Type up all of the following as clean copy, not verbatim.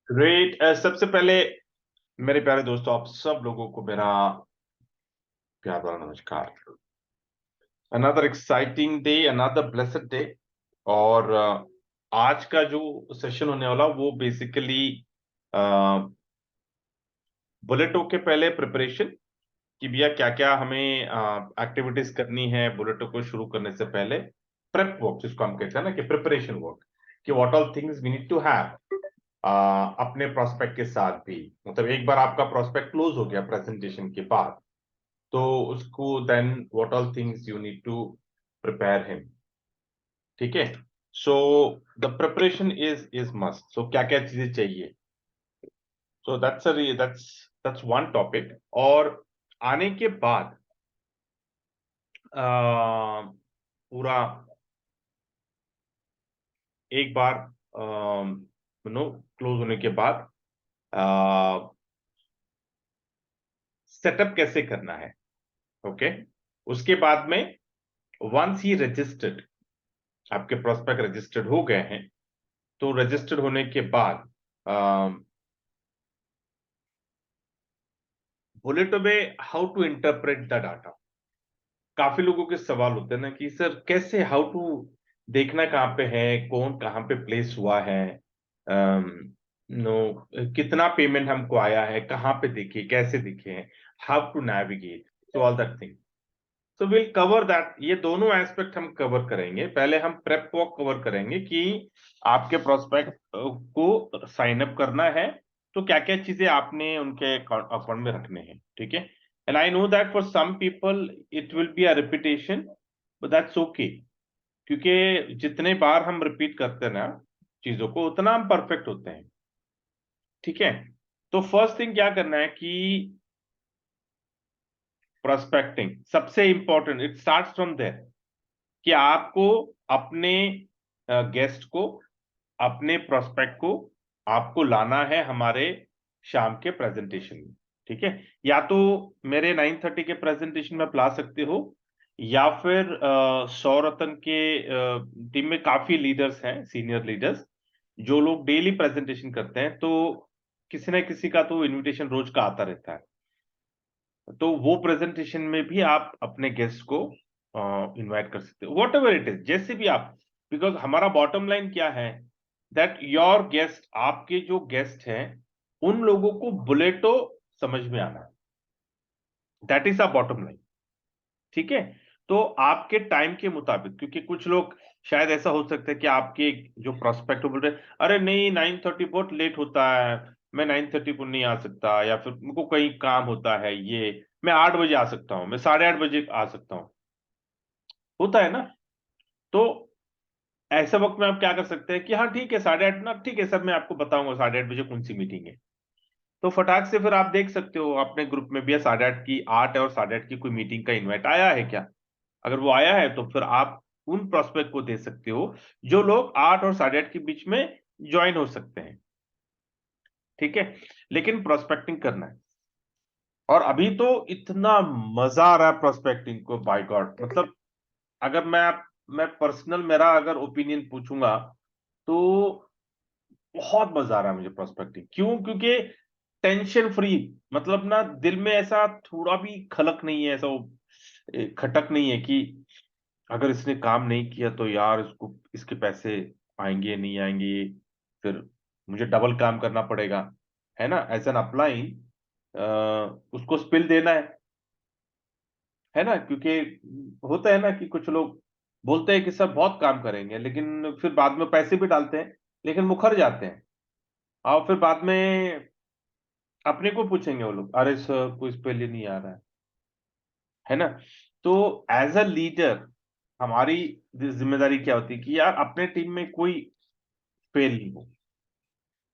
Great. सबसे पहले मेरे प्यारे दोस्तों, आप सब लोगों को मेरा प्यार भरा नमस्कार। Another exciting day, another blessed day. और आज का जो सेशन होने वाला वो बेसिकली बुलेटो के पहले प्रिपरेशन कि भैया क्या क्या हमें एक्टिविटीज करनी है बुलेटो को शुरू करने से पहले। प्रेप वर्क जिसको हम कहते हैं ना, कि प्रिपरेशन वर्क, कि what all things we need to have अपने प्रोस्पेक्ट के साथ भी। मतलब एक बार आपका प्रोस्पेक्ट क्लोज हो गया प्रेजेंटेशन के बाद, तो उसको then what all things you need to prepare him. ठीक है। So the preparation is must. So क्या क्या चीजें चाहिए। So that's one topic. और आने के बाद पूरा एक बार क्लोज होने के बाद सेटअप कैसे करना है। ओके। उसके बाद में वंस ही रजिस्टर्ड, आपके प्रोस्पेक्ट रजिस्टर्ड हो गए हैं, तो रजिस्टर्ड होने के बाद बुलेट में how to interpret the data. काफी लोगों के सवाल होते हैं ना कि सर कैसे, हाउ टू देखना कहाँ पे है, कौन कहाँ पे प्लेस हुआ है, नो कितना पेमेंट हमको आया है, कहाँ पे दिखे, कैसे दिखे, how to navigate to all that thing. So will cover that. ये दोनों एस्पेक्ट हम कवर करेंगे। पहले हम प्रेप वॉक कवर करेंगे कि आपके प्रोस्पेक्ट को साइन अप करना है, तो क्या क्या चीजें आपने उनके अकाउंट में रखने हैं। ठीक है। And I know that for some people it will be a repetition, but that's okay. क्योंकि जितने बार हम रिपीट करते हैं ना चीजों को, उतना हम परफेक्ट होते हैं। ठीक है। तो फर्स्ट थिंग क्या करना है कि प्रोस्पेक्टिंग सबसे important, it starts from there, कि आपको अपने गेस्ट को, अपने प्रोस्पेक्ट को आपको लाना है हमारे शाम के प्रेजेंटेशन में। ठीक है। या तो मेरे 9:30 के प्रेजेंटेशन में आप ला सकते हो, या फिर सौरतन के टीम में काफी लीडर्स हैं, सीनियर लीडर्स, जो लोग डेली प्रेजेंटेशन करते हैं, तो किसी ना किसी का तो इनविटेशन रोज का आता रहता है। तो वो प्रेजेंटेशन में भी आप अपने गेस्ट को इनवाइट कर सकते हो, वॉट एवर इट इज, जैसे भी आप। बिकॉज हमारा बॉटम लाइन क्या है, दैट योर गेस्ट, आपके जो गेस्ट हैं, उन लोगों को बुलेटो समझ में आना है। That is a bottom line. ठीक है। तो आपके टाइम के मुताबिक, क्योंकि कुछ लोग शायद ऐसा हो सकता है कि आपके जो प्रोस्पेक्ट बोल रहे अरे नहीं 9:30 बहुत लेट होता है, मैं 9:30 को नहीं आ सकता, या फिर मुझको कहीं काम होता है, ये मैं 8 बजे आ सकता हूँ, मैं 8:30 बजे आ सकता हूँ, होता है ना। तो ऐसे वक्त में आप क्या कर सकते हैं कि हाँ ठीक है 8:30 ना, ठीक है सर मैं आपको बताऊंगा 8:30 बजे कौन सी मीटिंग है। तो फटाक से फिर आप देख सकते हो अपने ग्रुप में भी 8:30 की, 8 और 8:30 की कोई मीटिंग का इनवाइट आया है क्या। अगर वो आया है तो फिर आप उन प्रोस्पेक्ट को दे सकते हो जो लोग 8 और 8:30 के बीच में ज्वाइन हो सकते हैं। ठीक है। लेकिन प्रोस्पेक्टिंग करना है। और अभी तो इतना मजा आ रहा है प्रोस्पेक्टिंग को, बाय गॉड। मतलब अगर मैं पर्सनल मेरा अगर ओपिनियन पूछूंगा, तो बहुत मजा आ रहा है मुझे प्रोस्पेक्टिंग। क्यों? क्योंकि टेंशन फ्री। मतलब ना दिल में ऐसा थोड़ा भी खलक नहीं है, ऐसा खटक नहीं है कि अगर इसने काम नहीं किया तो यार इसको, इसके पैसे आएंगे नहीं आएंगे, फिर मुझे डबल काम करना पड़ेगा, है ना। एज एन अपलाइन उसको स्पिल देना है ना। क्योंकि होता है ना कि कुछ लोग बोलते हैं कि सब बहुत काम करेंगे, लेकिन फिर बाद में पैसे भी डालते हैं, लेकिन मुखर जाते हैं। और फिर बाद में अपने को पूछेंगे वो लोग, अरे सर कोई स्पेल ही नहीं आ रहा है ना। तो एज अ लीडर हमारी जिम्मेदारी क्या होती है कि यार अपने टीम में कोई फेल नहीं हो।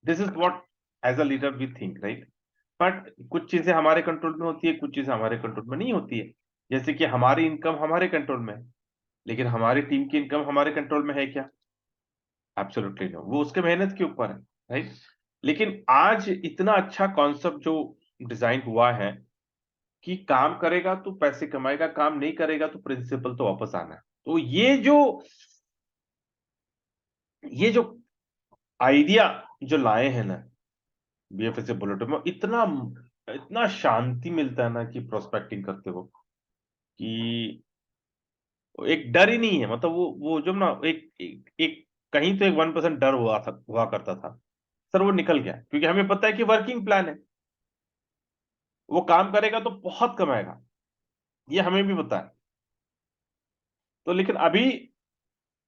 This is what as a leader we think, right. But कुछ चीजें हमारे कंट्रोल में होती है, कुछ चीजें हमारे कंट्रोल में नहीं होती है। जैसे कि हमारी इनकम हमारे कंट्रोल में है, लेकिन हमारी टीम की इनकम हमारे कंट्रोल में है क्या? एब्सोल्युटली नो, वो उसके मेहनत के ऊपर है, राइट। लेकिन आज इतना अच्छा कॉन्सेप्ट जो डिजाइन हुआ है कि काम करेगा तो पैसे कमाएगा, काम नहीं करेगा तो प्रिंसिपल तो वापस आना है। तो ये जो आइडिया जो लाए हैं ना, बीएफएससी बुलेट में इतना इतना शांति मिलता है ना कि प्रोस्पेक्टिंग करते हो कि एक डर ही नहीं है। मतलब वो जब ना एक कहीं तो एक 1% डर हुआ करता था सर, वो निकल गया, क्योंकि हमें पता है कि वर्किंग प्लान है, वो काम करेगा तो बहुत कमाएगा, ये हमें भी पता है। तो लेकिन अभी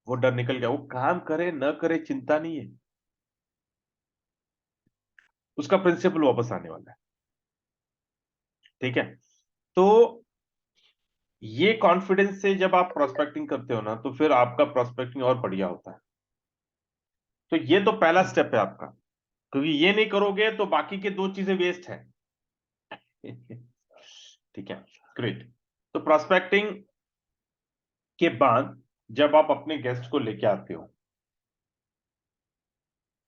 वो डर निकल गया, वो काम करे न करे चिंता नहीं है, उसका प्रिंसिपल वापस आने वाला है। ठीक है, तो ये कॉन्फिडेंस से जब आप प्रोस्पेक्टिंग करते हो ना, तो फिर आपका प्रोस्पेक्टिंग और बढ़िया होता है। तो ये तो पहला स्टेप है आपका, क्योंकि ये नहीं करोगे तो बाकी के दो चीजें वेस्ट है। ठीक है, ग्रेट। तो प्रोस्पेक्टिंग के बाद जब आप अपने गेस्ट को लेके आते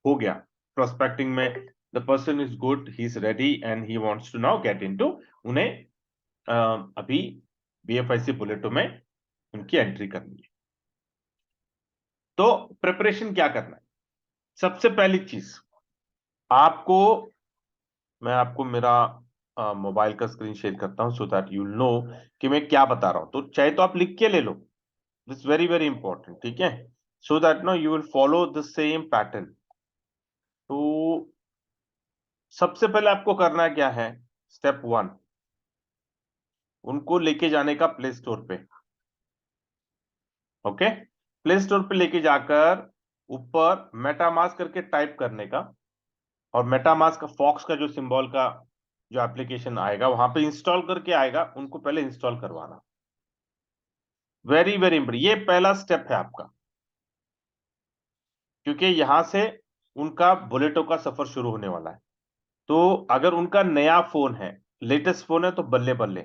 हो गया प्रोस्पेक्टिंग में, the person is good, he is ready and he wants to now get into, उन्हें अभी बीएफआईसी बुलेटो में उनकी एंट्री करनी है। तो प्रिपरेशन क्या करना है? सबसे पहली चीज आपको, मैं आपको मेरा मोबाइल का स्क्रीन शेयर करता हूं सो दैट यू नो कि मैं क्या बता रहा हूं। तो चाहे तो आप लिख के ले लो, दिस वेरी वेरी इंपॉर्टेंट। ठीक है, so that no you will follow the same pattern. तो सबसे पहले आपको करना क्या है? स्टेप 1, उनको लेके जाने का प्ले स्टोर पे। ओके, प्ले स्टोर पे लेके जाकर ऊपर मेटामास्क करके टाइप करने का, और मेटामास्क का फॉक्स का जो सिंबल का जो एप्लीकेशन आएगा वहां पे इंस्टॉल करके आएगा, उनको पहले इंस्टॉल करवाना। वेरी वेरी इंपॉर्टेंट, ये पहला स्टेप है आपका, क्योंकि यहां से उनका बुलेटो का सफर शुरू होने वाला है। तो अगर उनका नया फोन है, लेटेस्ट फोन है, तो बल्ले बल्ले।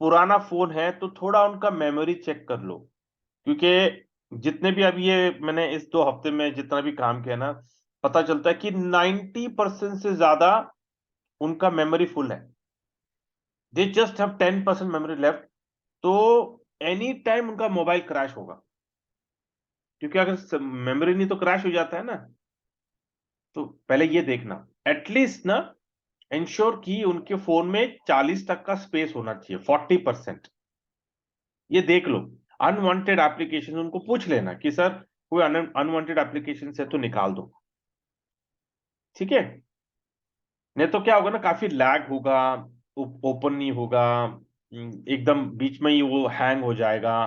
पुराना फोन है तो थोड़ा उनका मेमोरी चेक कर लो, क्योंकि जितने भी अभी ये मैंने इस 2 हफ्ते में जितना भी काम किया ना, पता चलता है कि 90% से ज्यादा उनका मेमोरी फुल है। They just have 10% memory left. तो एनी टाइम उनका मोबाइल क्रैश होगा, क्योंकि अगर मेमोरी नहीं तो क्रैश हो जाता है ना। तो पहले ये देखना, एटलीस्ट ना इंश्योर की उनके फोन में 40 तक का स्पेस होना चाहिए, 40%। ये देख लो। अनवांटेड एप्लीकेशन उनको पूछ लेना कि सर कोई अनवांटेड एप्लीकेशन है तो निकाल दो। ठीक है, नहीं तो क्या होगा ना, काफी लैग होगा, ओपन नहीं होगा, एकदम बीच में ही वो हैंग हो जाएगा,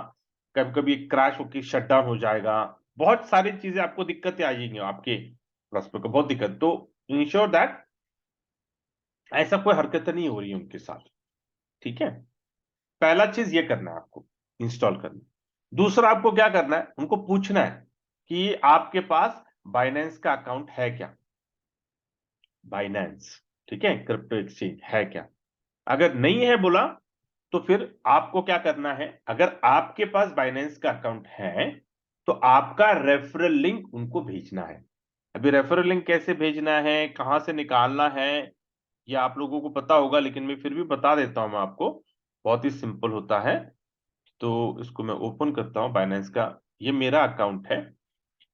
कभी कभी क्रैश होकर शट डाउन हो जाएगा। बहुत सारी चीजें आपको दिक्कतें आ जाएंगी आपके प्रोस्पेक्ट को, बहुत दिक्कत। तो इंश्योर दैट ऐसा कोई हरकत नहीं हो रही है उनके साथ। ठीक है, पहला चीज ये करना है आपको, इंस्टॉल करना। दूसरा आपको क्या करना है, उनको पूछना है कि आपके पास बाइनेंस का अकाउंट है क्या? बाइनेंस, ठीक है, क्रिप्टो एक्सचेंज है क्या? अगर नहीं है बोला, तो फिर आपको क्या करना है, अगर आपके पास बाइनेंस का अकाउंट है तो आपका रेफरल लिंक उनको भेजना है। अभी रेफरल लिंक कैसे भेजना है, कहां से निकालना है, ये आप लोगों को पता होगा, लेकिन मैं फिर भी बता देता हूं मैं आपको। बहुत ही सिंपल होता है। तो इसको मैं ओपन करता हूं, बाइनेंस का ये मेरा अकाउंट है।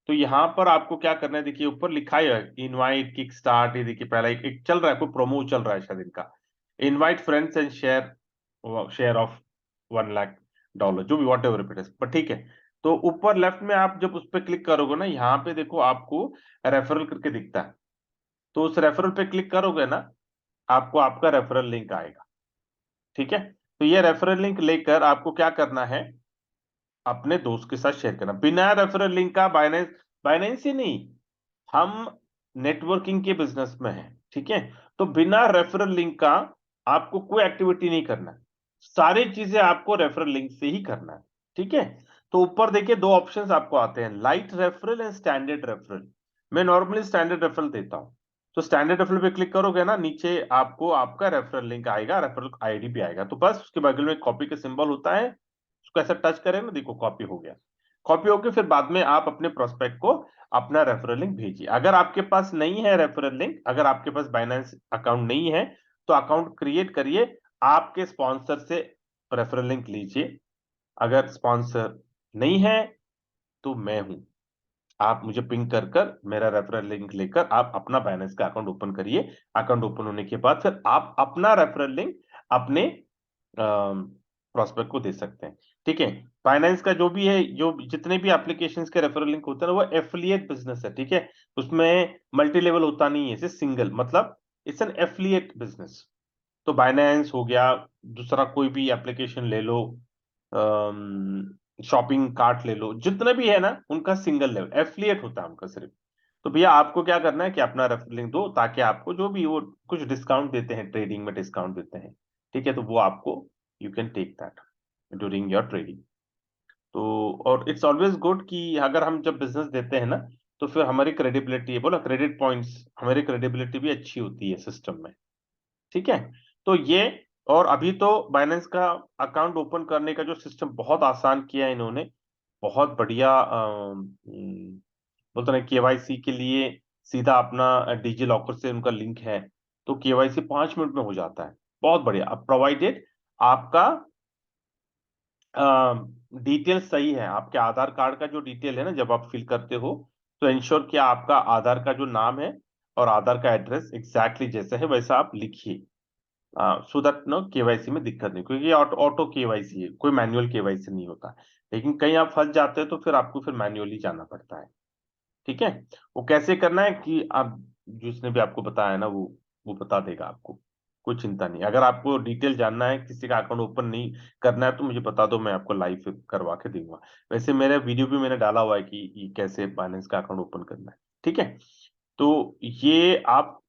तो यहां पर आपको क्या करना है, देखिए ऊपर लिखा है इनवाइट किक स्टार्ट। ये देखिए पहला एक चल रहा है, कोई प्रोमो चल रहा है शायद इनका, invite friends and share share of $1 lakh, जो भी वॉट एवर इट इज, पर ठीक है। तो ऊपर लेफ्ट में आप जब उस पर क्लिक करोगे ना, यहाँ पे देखो आपको रेफरल करके दिखता है। तो उस रेफरल पे क्लिक करोगे ना, आपको आपका रेफरल लिंक आएगा। ठीक है, तो ये रेफरल लिंक लेकर आपको क्या करना है, अपने दोस्त के साथ शेयर करना। बिना रेफरल लिंक का बाइनेंस, बाइनेंस ही नहीं, हम नेटवर्किंग के बिजनेस में हैं। ठीक है, तो बिना रेफरल लिंक का आपको कोई एक्टिविटी नहीं करना है, सारी चीजें आपको रेफरल लिंक से ही करना है। ठीक है, तो ऊपर देखिए 2 ऑप्शंस आपको आते हैं, light referral and standard referral. मैं नॉर्मली स्टैंडर्ड रेफरल देता हूं। तो स्टैंडर्ड रेफरल पे क्लिक करोगे ना, नीचे आपको आपका रेफरल लिंक आएगा, रेफरल आईडी भी आएगा। तो बस उसके बगल में कॉपी का सिंबल होता है, उसको ऐसा टच करें ना, देखो कॉपी हो गया। कॉपी होके फिर बाद में आप अपने प्रोस्पेक्ट को अपना रेफरल लिंक भेजिए। अगर आपके पास नहीं है रेफरल लिंक, अगर आपके पास बाइनेंस अकाउंट नहीं है, तो अकाउंट क्रिएट करिए, आपके स्पॉन्सर से रेफरल लिंक लीजिए। अगर स्पॉन्सर नहीं है तो मैं हूं, आप मुझे पिंग कर कर मेरा रेफरल लिंक लेकर आप अपना बाइनेंस का अकाउंट ओपन करिए। अकाउंट ओपन होने के बाद फिर आप अपना रेफरल लिंक अपने प्रॉस्पेक्ट को दे सकते हैं। ठीक है। फाइनेंस का जो भी है, जो जितने भी एप्लीकेशंस के रेफरल लिंक होते हैं वो एफिलिएट बिजनेस है। ठीक है। उसमें मल्टी लेवल होता नहीं है, सिर्फ सिंगल, मतलब इट्स एन एफिलिएट बिजनेस। तो बाइनेंस हो गया, दूसरा कोई भी एप्लीकेशन ले लो, शॉपिंग कार्ट ले लो, जितने भी है ना उनका सिंगल लेवल एफिलिएट होता है उनका सिर्फ। तो भैया आपको क्या करना है कि अपना रेफरल लिंक दो, ताकि आपको जो भी वो कुछ डिस्काउंट देते हैं, ट्रेडिंग में डिस्काउंट देते हैं, ठीक है, तो वो आपको you can take that during your trading. तो और इट्स ऑलवेज गुड कि अगर हम जब बिजनेस देते हैं ना, तो फिर हमारी क्रेडिबिलिटी, बोला क्रेडिट पॉइंट्स, हमारी क्रेडिबिलिटी भी अच्छी होती है सिस्टम में। ठीक है। तो ये, और अभी तो बाइनेंस का अकाउंट ओपन करने का जो सिस्टम बहुत आसान किया है इन्होंने, बहुत बढ़िया। बोलते ना केवाईसी के लिए सीधा अपना डिजी लॉकर से उनका लिंक है, तो केवाईसी 5 मिनट में हो जाता है। बहुत बढ़िया। अब प्रोवाइडेड आपका डिटेल सही है, आपके आधार कार्ड का जो डिटेल है ना जब आप फिल करते हो, तो इंश्योर किया आपका आधार का जो नाम है और आधार का एड्रेस एग्जैक्टली जैसा है वैसा आप लिखिए, सो दैट नो केवाईसी में दिक्कत नहीं, क्योंकि ये ऑटो ऑटो केवाईसी है, कोई मैनुअल केवाईसी नहीं होता। लेकिन कहीं आप फंस जाते हो तो फिर आपको फिर मैन्युअली जाना पड़ता है। ठीक है। वो कैसे करना है कि आप, जिसने भी आपको बताया ना वो बता देगा आपको, कोई चिंता नहीं। अगर आपको डिटेल जानना है, किसी का अकाउंट ओपन नहीं करना है, तो मुझे बता दो, मैं आपको लाइव करवा के दूंगा। वैसे मेरा वीडियो भी मैंने डाला हुआ है कि ये कैसे बाइनेंस का अकाउंट ओपन करना है। ठीक है। तो ये आप,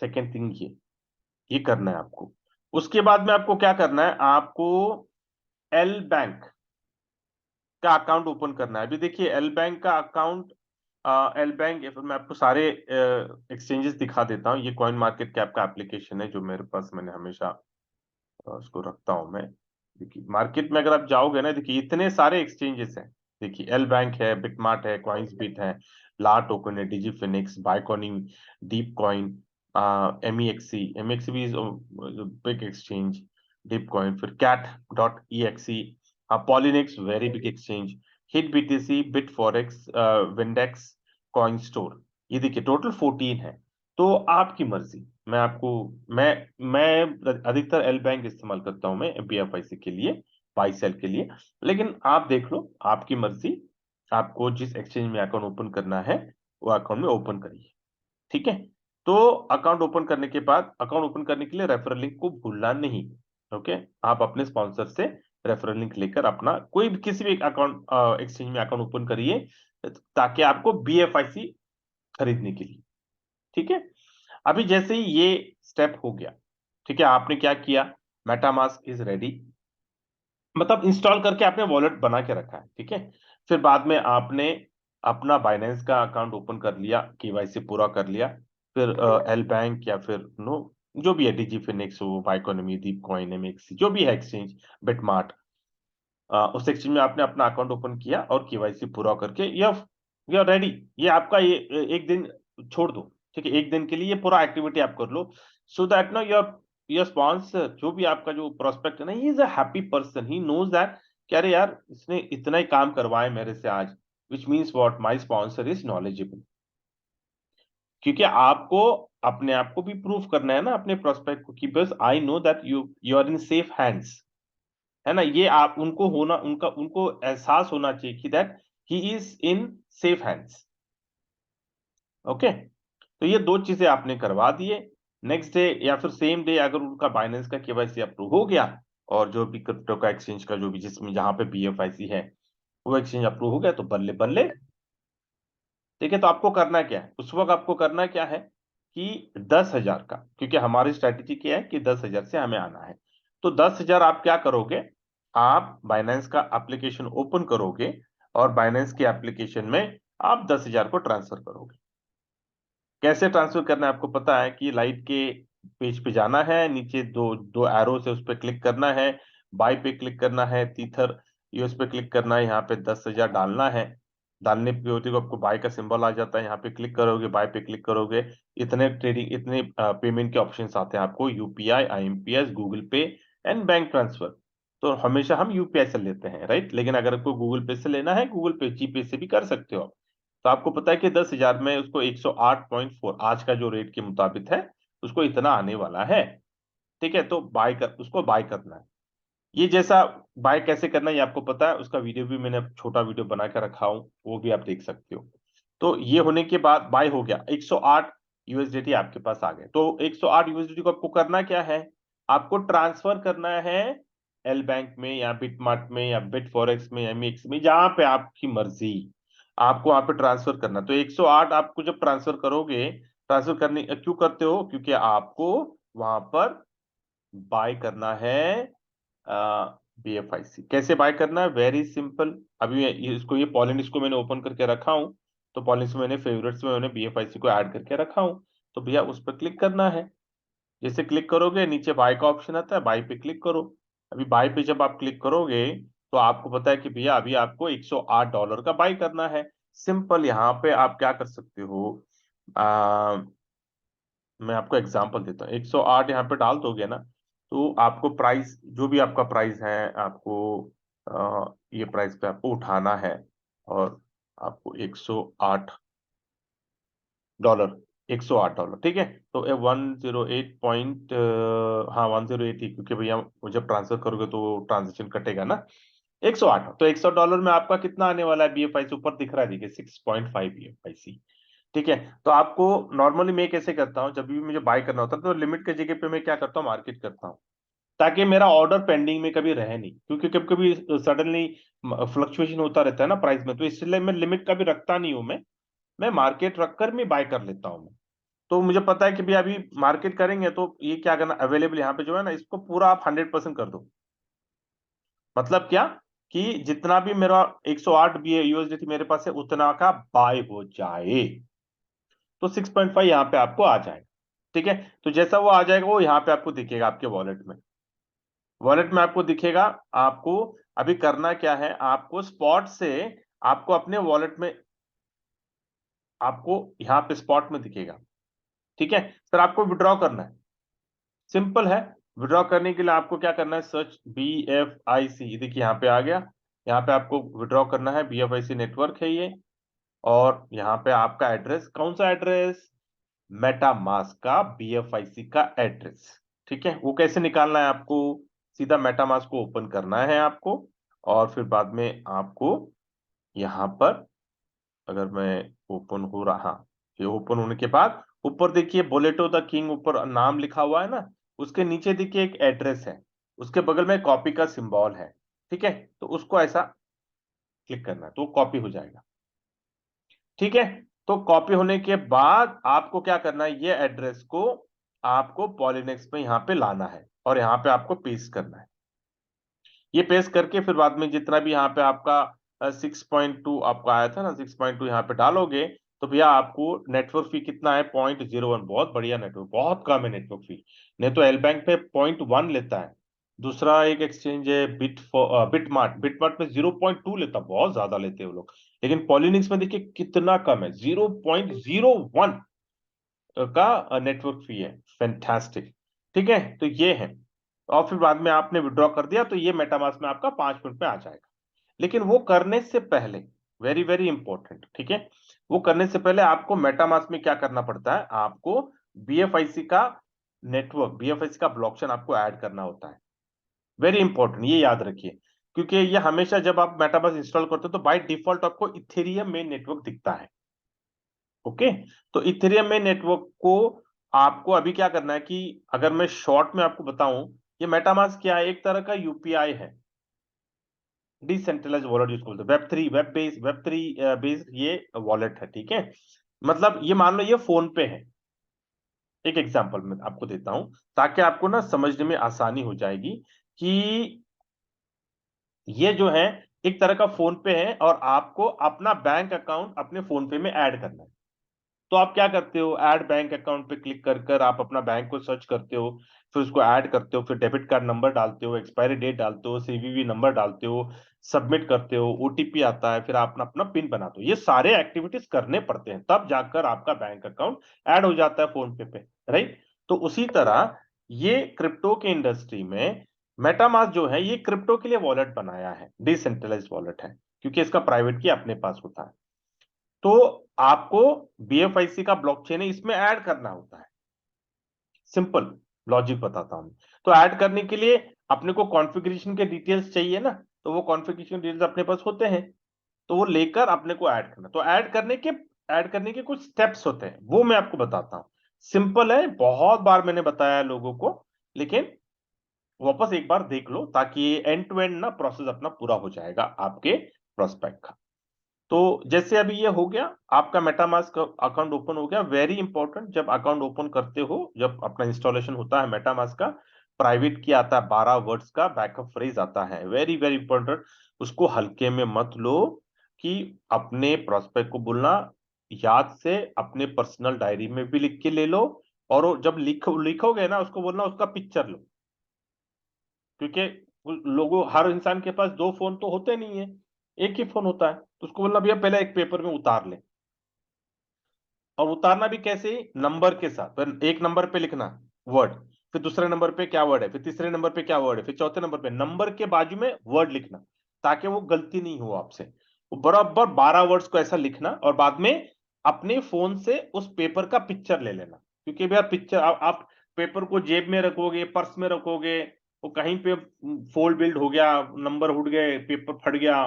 सेकेंड थिंग ये करना है आपको। उसके बाद में आपको क्या करना है, आपको एल बैंक का अकाउंट ओपन करना है। अभी देखिए एल बैंक का अकाउंट, एल बैंक, मैं आपको सारे एक्सचेंजेस दिखा देता हूँ। ये कॉइन मार्केट कैप का एप्लीकेशन है जो मेरे पास, मैंने हमेशा उसको रखता हूँ मैं। देखिए मार्केट में अगर आप जाओगे ना, देखिए इतने सारे एक्सचेंजेस हैं। देखिए एल बैंक है, बिटमार्ट है, क्वाइंस बिट है, ला टोकन है, digi finex, buycoin, deep coin, MEXC भी बिग एक्सचेंज, डीप कॉइन, फिर cat dot E X, Poloniex very big exchange, hit BTC, bit forex, windex, coin store. ये देखिए total 14 है। तो आपकी मर्जी, मैं आपको, मैं अधिकतर एल बैंक इस्तेमाल करता हूं मैं बीएफआईसी के लिए, बाई सेल के लिए। लेकिन आप देख लो, आपकी मर्जी, आपको जिस एक्सचेंज में अकाउंट ओपन करना है वो अकाउंट में ओपन करिए। ठीक है। तो अकाउंट ओपन करने के बाद, अकाउंट ओपन करने के लिए रेफरल लिंक को भूलना नहीं। ओके। आप अपने स्पॉन्सर से रेफरल लिंक लेकर अपना कोई भी किसी भी अकाउंट एक्सचेंज में अकाउंट ओपन करिए, ताकि आपको बीएफआईसी खरीदने के लिए। ठीक है। अभी जैसे ही ये स्टेप हो गया, ठीक है, आपने क्या किया, मेटामास्क इज रेडी, मतलब इंस्टॉल करके आपने वॉलेट बना के रखा है। ठीक है। फिर बाद में आपने अपना बाइनेंस का अकाउंट ओपन कर लिया, केवाईसी पूरा कर लिया, फिर एल बैंक या फिर नो, जो भी है, डिजी फिनिक्स हो, बाइकोनॉमी, दीप कॉइन, एमएक्सी, जो भी है एक्सचेंज, बिटमार्ट, उस एक्सचेंज में आपने अपना अकाउंट ओपन किया और केवाईसी पूरा करके यू आर रेडी। ये आपका ये एक दिन छोड़ दो। ठीक है। एक दिन के लिए ये पूरा एक्टिविटी आप कर लो, सो दैट ना योर योर स्पॉन्सर, जो भी आपका जो प्रोस्पेक्ट है ना, he is a happy person, he knows that कि अरे यार इसने इतना ही काम करवाया मेरे से आज, which means what, my sponsor is knowledgeable. क्योंकि आपको अपने आप को भी प्रूव करना है ना अपने प्रोस्पेक्ट को, कि बस I know that you are in safe hands, है ना। ये आप उनको होना, उनका उनको एहसास होना चाहिए कि that he is in safe hands. Okay. तो ये दो चीजें आपने करवा दिए। नेक्स्ट डे या फिर सेम डे अगर उनका बाइनेंस का केवाईसी अप्रूव हो गया, और जो भी क्रिप्टो का एक्सचेंज का जो भी, जिसमें जहां पे बीएफआईसी है, वो एक्सचेंज अप्रूव हो गया, तो बल्ले बल्ले। ठीक है। तो आपको करना क्या है, उस वक्त आपको करना क्या है कि 10,000 का, क्योंकि हमारी स्ट्रेटेजी क्या है कि 10,000 से हमें आना है। तो 10,000 आप क्या करोगे, आप बाइनेंस का एप्लीकेशन ओपन करोगे, और बाइनेंस के एप्लीकेशन में आप 10,000 को ट्रांसफर करोगे। कैसे ट्रांसफर करना है आपको पता है कि लाइट के पेज पे जाना है, नीचे दो दो एरो से उस पर क्लिक करना है, बाय पे क्लिक करना है, तीथर यूएस पे क्लिक करना है, यहाँ पे 10,000 डालना है। डालने पे होते को आपको बाय का सिंबल आ जाता है, यहाँ पे क्लिक करोगे, बाय पे क्लिक करोगे, इतने ट्रेडिंग, इतने पेमेंट के ऑप्शंस आते हैं आपको, यूपीआई, आईएमपीएस, गूगल पे एंड बैंक ट्रांसफर। तो हमेशा हम यूपीआई से लेते हैं, राइट, लेकिन अगर आपको गूगल पे से लेना है, गूगल पे, जीपे से भी कर सकते हो आप। तो आपको पता है कि 10,000 में उसको 108.4 आज का जो रेट के मुताबिक है उसको इतना आने वाला है। ठीक है, तो उसको बाय करना है। ये जैसा बाय कैसे करना है ये आपको पता है, उसका वीडियो भी मैंने छोटा वीडियो बना के रखा हूं, वो भी आप देख सकते हो। तो ये होने के बाद बाय हो गया, 108 यूएसडीटी आपके पास आ गए। तो 108 यूएसडीटी को आपको करना क्या है, आपको ट्रांसफर करना है एल बैंक में या बिटमार्ट में या बिट फॉरेक्स में, एमएक्स में, जहां पे आपकी मर्जी, आपको वहां पे ट्रांसफर करना। तो 108 आपको जब ट्रांसफर करोगे, ट्रांसफर करने क्यों करते हो, क्योंकि आपको वहां पर बाय करना है बीएफआईसी। कैसे बाय करना है, वेरी सिंपल। अभी इसको, ये पॉलिनिक्स को मैंने ओपन करके रखा हूं, तो पॉलिनिक्स में मैंने फेवरेट्स में मैंने बीएफआईसी को ऐड करके रखा हूं। तो भैया उस पर क्लिक करना है। जैसे क्लिक करोगे नीचे बाय का ऑप्शन आता है, बाय पे क्लिक करो। अभी बाय पे जब आप क्लिक करोगे तो आपको पता है कि भैया अभी आपको $108 का बाय करना है। सिंपल, यहाँ पे आप क्या कर सकते हो, मैं आपको एग्जांपल देता हूँ। 108 यहाँ पे डाल दोगे ना, तो आपको प्राइस, जो भी आपका प्राइस है, आपको ये प्राइस पे आपको उठाना है। और आपको $108, $108, ठीक है। तो 108 पॉइंट, हाँ 108 ही, क्योंकि भैया जब ट्रांसफर करोगे तो ट्रांजेक्शन कटेगा ना। 108, तो $100 में आपका कितना आने वाला है बीएफआईसी, ऊपर दिख रहा है, देखिए 6.5 बीएफआईसी। ठीक है, तो आपको नॉर्मली मैं कैसे करता हूँ, जब भी मुझे बाय करना होता है तो लिमिट के जगह पे मैं क्या करता हूँ, मार्केट करता हूँ, ताकि मेरा ऑर्डर पेंडिंग में कभी रहे नहीं, क्योंकि कभी कभी सडनली फ्लक्चुएशन होता रहता है ना प्राइस में, तो इसलिए मैं लिमिट कभी रखता नहीं हूं। मैं मार्केट रखकर मैं बाय कर लेता हूं मैं। तो मुझे पता है कि भाई अभी मार्केट करेंगे तो ये क्या करना, अवेलेबल यहाँ पे जो है ना, इसको पूरा आप 100% कर दो। मतलब क्या, कि जितना भी मेरा 108 बी यूएसडी मेरे पास है उतना का बाय हो जाए, तो 6.5 यहाँ पे आपको आ जाएगा। ठीक है, तो जैसा वो आ जाएगा वो यहाँ पे आपको दिखेगा आपके वॉलेट में। वॉलेट में आपको दिखेगा। आपको अभी करना क्या है, आपको स्पॉट से, आपको अपने वॉलेट में, आपको यहाँ पे स्पॉट में दिखेगा। ठीक है सर, आपको विड्रॉ करना है, सिंपल है। विड्रॉ करने के लिए आपको क्या करना है, सर्च BFIC, देखिए यहाँ पे आ गया। यहाँ पे आपको विड्रॉ करना है, BFIC नेटवर्क है ये। और यहाँ पे आपका एड्रेस, कौन सा एड्रेस, मेटामास्क का BFIC का एड्रेस। ठीक है, वो कैसे निकालना है आपको, सीधा मेटामास्क को ओपन करना है आपको। और फिर बाद में आपको यहाँ पर, अगर मैं ओपन हो रहा, ये ओपन होने के बाद ऊपर देखिए बोलेटो द किंग, ऊपर नाम लिखा हुआ है ना, उसके नीचे देखिए एक एड्रेस है, उसके बगल में कॉपी का सिंबल है। ठीक है, तो उसको ऐसा क्लिक करना है तो कॉपी हो जाएगा। ठीक है, तो कॉपी होने के बाद आपको क्या करना है, ये एड्रेस को आपको पॉलीनेक्स में यहाँ पे लाना है और यहाँ पे आपको पेस्ट करना है। ये पेस्ट करके फिर बाद में जितना भी यहाँ पे आपका 6.2 आपका आया था ना, 6.2 यहाँ पे डालोगे, तो भैया आपको नेटवर्क फी कितना है, 0.01। बहुत बढ़िया नेटवर्क, बहुत कम है नेटवर्क फी। नहीं तो एल बैंक पे 0.1 लेता है। दूसरा एक एक्सचेंज है बिटमार्ट, बिटमार्ट में 0.2 लेता, बहुत ज्यादा लेते हैं वो लोग। लेकिन पॉलिनिक्स में देखिए कितना कम है, 0.01 का नेटवर्क फी है। फैंटास्टिक। ठीक है, तो ये है। और फिर बाद में आपने विड्रॉ कर दिया तो ये मेटामास्क में आपका 5 मिनट में आ जाएगा। लेकिन वो करने से पहले, वेरी वेरी इंपॉर्टेंट, ठीक है, वो करने से पहले आपको मेटामास्क में क्या करना पड़ता है, आपको बीएफआईसी का नेटवर्क, बीएफआईसी का ब्लॉकचेन आपको ऐड करना होता है। वेरी इंपॉर्टेंट, ये याद रखिए, क्योंकि ये हमेशा जब आप मेटामास्क इंस्टॉल करते हो तो बाय डिफॉल्ट आपको इथेरियम में नेटवर्क दिखता है। ओके, तो इथेरियम में नेटवर्क को आपको अभी क्या करना है कि, अगर मैं शॉर्ट में आपको बताऊं, ये मेटामास्क क्या है, एक तरह का यूपीआई है, डिसेंट्रलाइज वॉलेट जिसको बोलते हैं, वेब थ्री बेस्ड ये वॉलेट है। ठीक है, मतलब ये मान लो ये फोन पे है। एक एग्जांपल मैं आपको देता हूं ताकि आपको ना समझने में आसानी हो जाएगी कि ये जो है एक तरह का फोन पे है और आपको अपना बैंक अकाउंट अपने फोन पे में ऐड करना है। तो आप क्या करते हो, ऐड बैंक अकाउंट पे क्लिक कर कर आप अपना बैंक को सर्च करते हो, फिर उसको ऐड करते हो, फिर डेबिट कार्ड नंबर डालते हो, एक्सपायरी डेट डालते हो, सीवीवी नंबर डालते हो, सबमिट करते हो, ओटीपी आता है, फिर आप अपना अपना पिन बनाते हो। ये सारे एक्टिविटीज करने पड़ते हैं, तब जाकर आपका बैंक अकाउंट ऐड हो जाता है फोन पे राइट। तो उसी तरह ये क्रिप्टो के इंडस्ट्री में मेटामास्क जो है ये क्रिप्टो के लिए वॉलेट बनाया है, डिसेंट्रलाइज्ड वॉलेट है, क्योंकि इसका प्राइवेट की अपने पास होता है। तो आपको BFIC का ब्लॉकचेन है इसमें ऐड करना होता है। सिंपल लॉजिक बताता हूं। तो ऐड करने के लिए अपने को कॉन्फ़िगरेशन के डिटेल्स चाहिए ना, तो वो कॉन्फ़िगरेशन डिटेल्स अपने पास होते हैं, तो वो लेकर अपने को ऐड करना। तो ऐड करने के कुछ स्टेप्स होते हैं, वो मैं आपको बताता हूं। सिंपल है, बहुत बार मैंने बताया है लोगों को, लेकिन वापस एक बार देख लो ताकि एंड टू एंड ना प्रोसेस अपना पूरा हो जाएगा आपके प्रोस्पेक्ट का। तो जैसे अभी ये हो गया, आपका मेटामास्क अकाउंट ओपन हो गया। वेरी इंपॉर्टेंट, जब अकाउंट ओपन करते हो, जब अपना इंस्टॉलेशन होता है मेटामास्क का, प्राइवेट की आता है 12 वर्ड्स का बैकअप फ्रेज आता है, वेरी वेरी इंपॉर्टेंट। उसको हल्के में मत लो कि अपने प्रोस्पेक्ट को बोलना, याद से अपने पर्सनल डायरी में भी लिख के ले लो, और जब लिखोगे ना उसको बोलना उसका पिक्चर लो, क्योंकि लोगों, हर इंसान के पास दो फोन तो होते नहीं है, एक ही फोन होता है, तो उसको बोलना भैया पहले एक पेपर में उतार ले। और उतारना भी कैसे, नंबर के साथ। तो एक नंबर पे लिखना वर्ड, फिर दूसरे नंबर पे क्या वर्ड है, फिर तीसरे नंबर पे क्या वर्ड है, फिर चौथे नंबर पे नंबर के बाजू में वर्ड लिखना, ताकि वो गलती नहीं हो आपसे। वो बराबर 12 वर्ड्स को ऐसा लिखना, और बाद में अपने फोन से उस पेपर का पिक्चर ले लेना। क्योंकि भैया पिक्चर आप पेपर को जेब में रखोगे, पर्स में रखोगे, वो कहीं पे फोल्ड बिल्ड हो गया, नंबर उड़ गए, पेपर फट गया,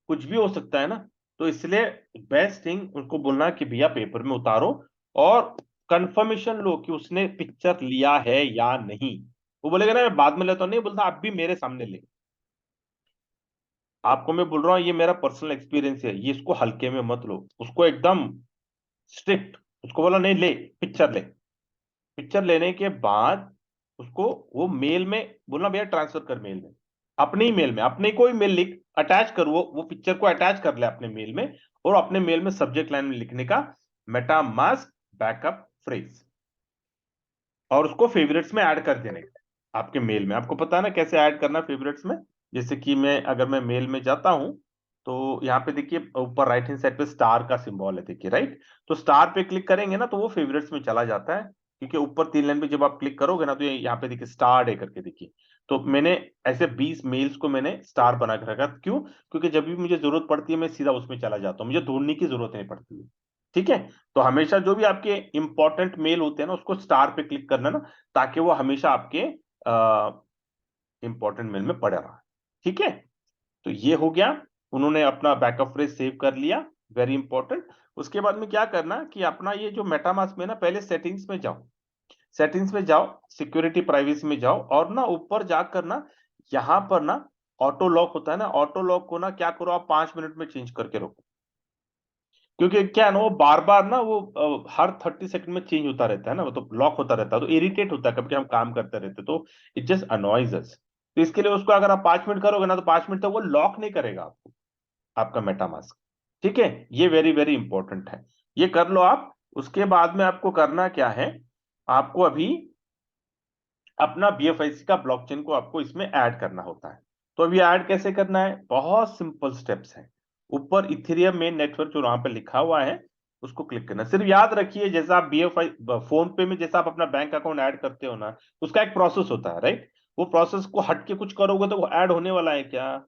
कुछ भी हो सकता है ना। तो इसलिए बेस्ट थिंग उनको बोलना कि भैया पेपर में उतारो, और कंफर्मेशन लो कि उसने पिक्चर लिया है या नहीं। वो बोलेगा ना मैं बाद में लेता हूं, नहीं बोलता, आप भी मेरे सामने ले। आपको मैं बोल रहा हूँ, ये मेरा पर्सनल एक्सपीरियंस है, ये इसको हल्के में मत लो, उसको एकदम स्ट्रिक्ट। उसको बोला नहीं ले, पिक्चर ले। पिक्चर लेने के बाद उसको वो मेल में बोलना भैया ट्रांसफर कर मेल में, अपने ही मेल में, अपने कोई मेल लिख अटैच कर, वो पिक्चर को अटैच कर ले अपने मेल में, और अपने मेल में सब्जेक्ट लाइन में लिखने का मेटामास्क बैकअप फ्रेज, और उसको फेवरेट्स में ऐड कर देने का आपके मेल में। आपको पता है ना कैसे ऐड करना फेवरेट्स में। जैसे कि मैं, अगर मैं मेल में जाता हूं, तो यहाँ पे देखिए ऊपर राइट हैंड साइड पे स्टार का सिंबल है, देखिए राइट। तो स्टार पे क्लिक करेंगे ना तो वो फेवरेट्स में चला जाता है, क्योंकि ऊपर 3 लाइन पे जब आप क्लिक करोगे ना, तो ये यहाँ पे देखिए स्टार है करके, देखिए। तो मैंने ऐसे 20 मेल्स को मैंने स्टार बना के रखा। क्यों? क्योंकि जब भी मुझे जरूरत पड़ती है मैं सीधा उसमें चला जाता हूँ, मुझे ढूंढने की जरूरत नहीं पड़ती है। ठीक है। तो हमेशा जो भी आपके इंपॉर्टेंट मेल होते हैं ना, उसको स्टार पे क्लिक करना ना, ताकि वो हमेशा आपके इंपॉर्टेंट मेल में पड़ा रहा। ठीक है। तो ये हो गया, उन्होंने अपना बैकअप फ्रेज सेव कर लिया, वेरी इंपॉर्टेंट। उसके बाद में क्या करना कि अपना ये जो मेटामास्क में ना, पहले सेटिंग्स में जाओ, सेटिंग्स में जाओ, सिक्योरिटी प्राइवेसी में जाओ, और ना ऊपर जाकर ना, यहां पर ना ऑटो लॉक होता है ना, ऑटो लॉक को ना क्या करो आप 5 मिनट में चेंज करके रखो। क्योंकि क्या है ना, वो बार बार ना वो हर 30 सेकंड में चेंज होता रहता है ना, वो तो लॉक होता रहता है, तो इरिटेट होता है, कभी हम काम करते रहते, तो इट जस्ट अनॉयज अस। तो इसके लिए उसको अगर आप 5 मिनट करोगे ना, तो 5 मिनट तक वो लॉक नहीं करेगा आपको, आपका मेटामास्क। ठीक है, ये वेरी वेरी इंपॉर्टेंट है, ये कर लो आप। उसके बाद में आपको करना क्या है, आपको अभी अपना BFIC का ब्लॉकचेन को आपको इसमें ऐड करना होता है। तो अभी ऐड कैसे करना है, बहुत सिंपल स्टेप्स है। ऊपर इथेरियम मेन नेटवर्क जो वहां पे लिखा हुआ है, उसको क्लिक करना। सिर्फ याद रखिए, जैसा आप BFI फोन पे में जैसा आप अपना बैंक अकाउंट ऐड करते हो ना, उसका एक प्रोसेस होता है, राइट। वो प्रोसेस को हट के कुछ करोगे तो वो ऐड होने वाला है क्या?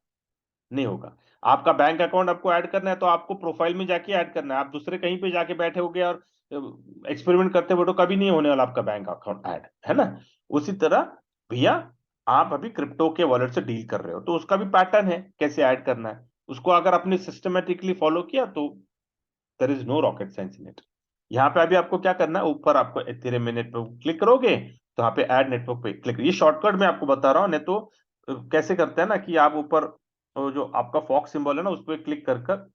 नहीं होगा। आपका बैंक अकाउंट आपको ऐड करना है, तो आपको प्रोफाइल में जाके ऐड करना है। आप दूसरे कहीं पे जाके बैठे होगे और एक्सपेरिमेंट करते हो, तो कभी नहीं होने वाला आपका बैंक अकाउंट ऐड, है ना। उसी तरह भैया, आप अभी क्रिप्टो के वॉलेट से डील कर रहे हो, तो उसका भी पैटर्न है कैसे ऐड करना है। उसको अगर आपने सिस्टमेटिकली फॉलो किया, तो there is no rocket science in it. यहाँ पे अभी आपको क्या करना है, ऊपर आपको इथेरियम नेटवर्क क्लिक करोगे, तो यहाँ पे ऐड नेटवर्क पे क्लिक। ये शॉर्टकट मैं आपको बता रहा हूँ, नहीं तो कैसे करते हैं ना कि आप ऊपर वो जो आपका फॉक्स सिंबल है ना, उस पर क्लिक कर कर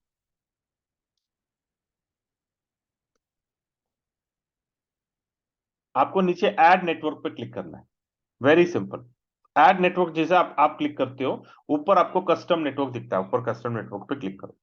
आपको नीचे ऐड नेटवर्क पे क्लिक करना है। Very simple. ऐड नेटवर्क जैसे आप क्लिक करते हो, ऊपर आपको कस्टम नेटवर्क दिखता है, ऊपर कस्टम नेटवर्क पे क्लिक करो।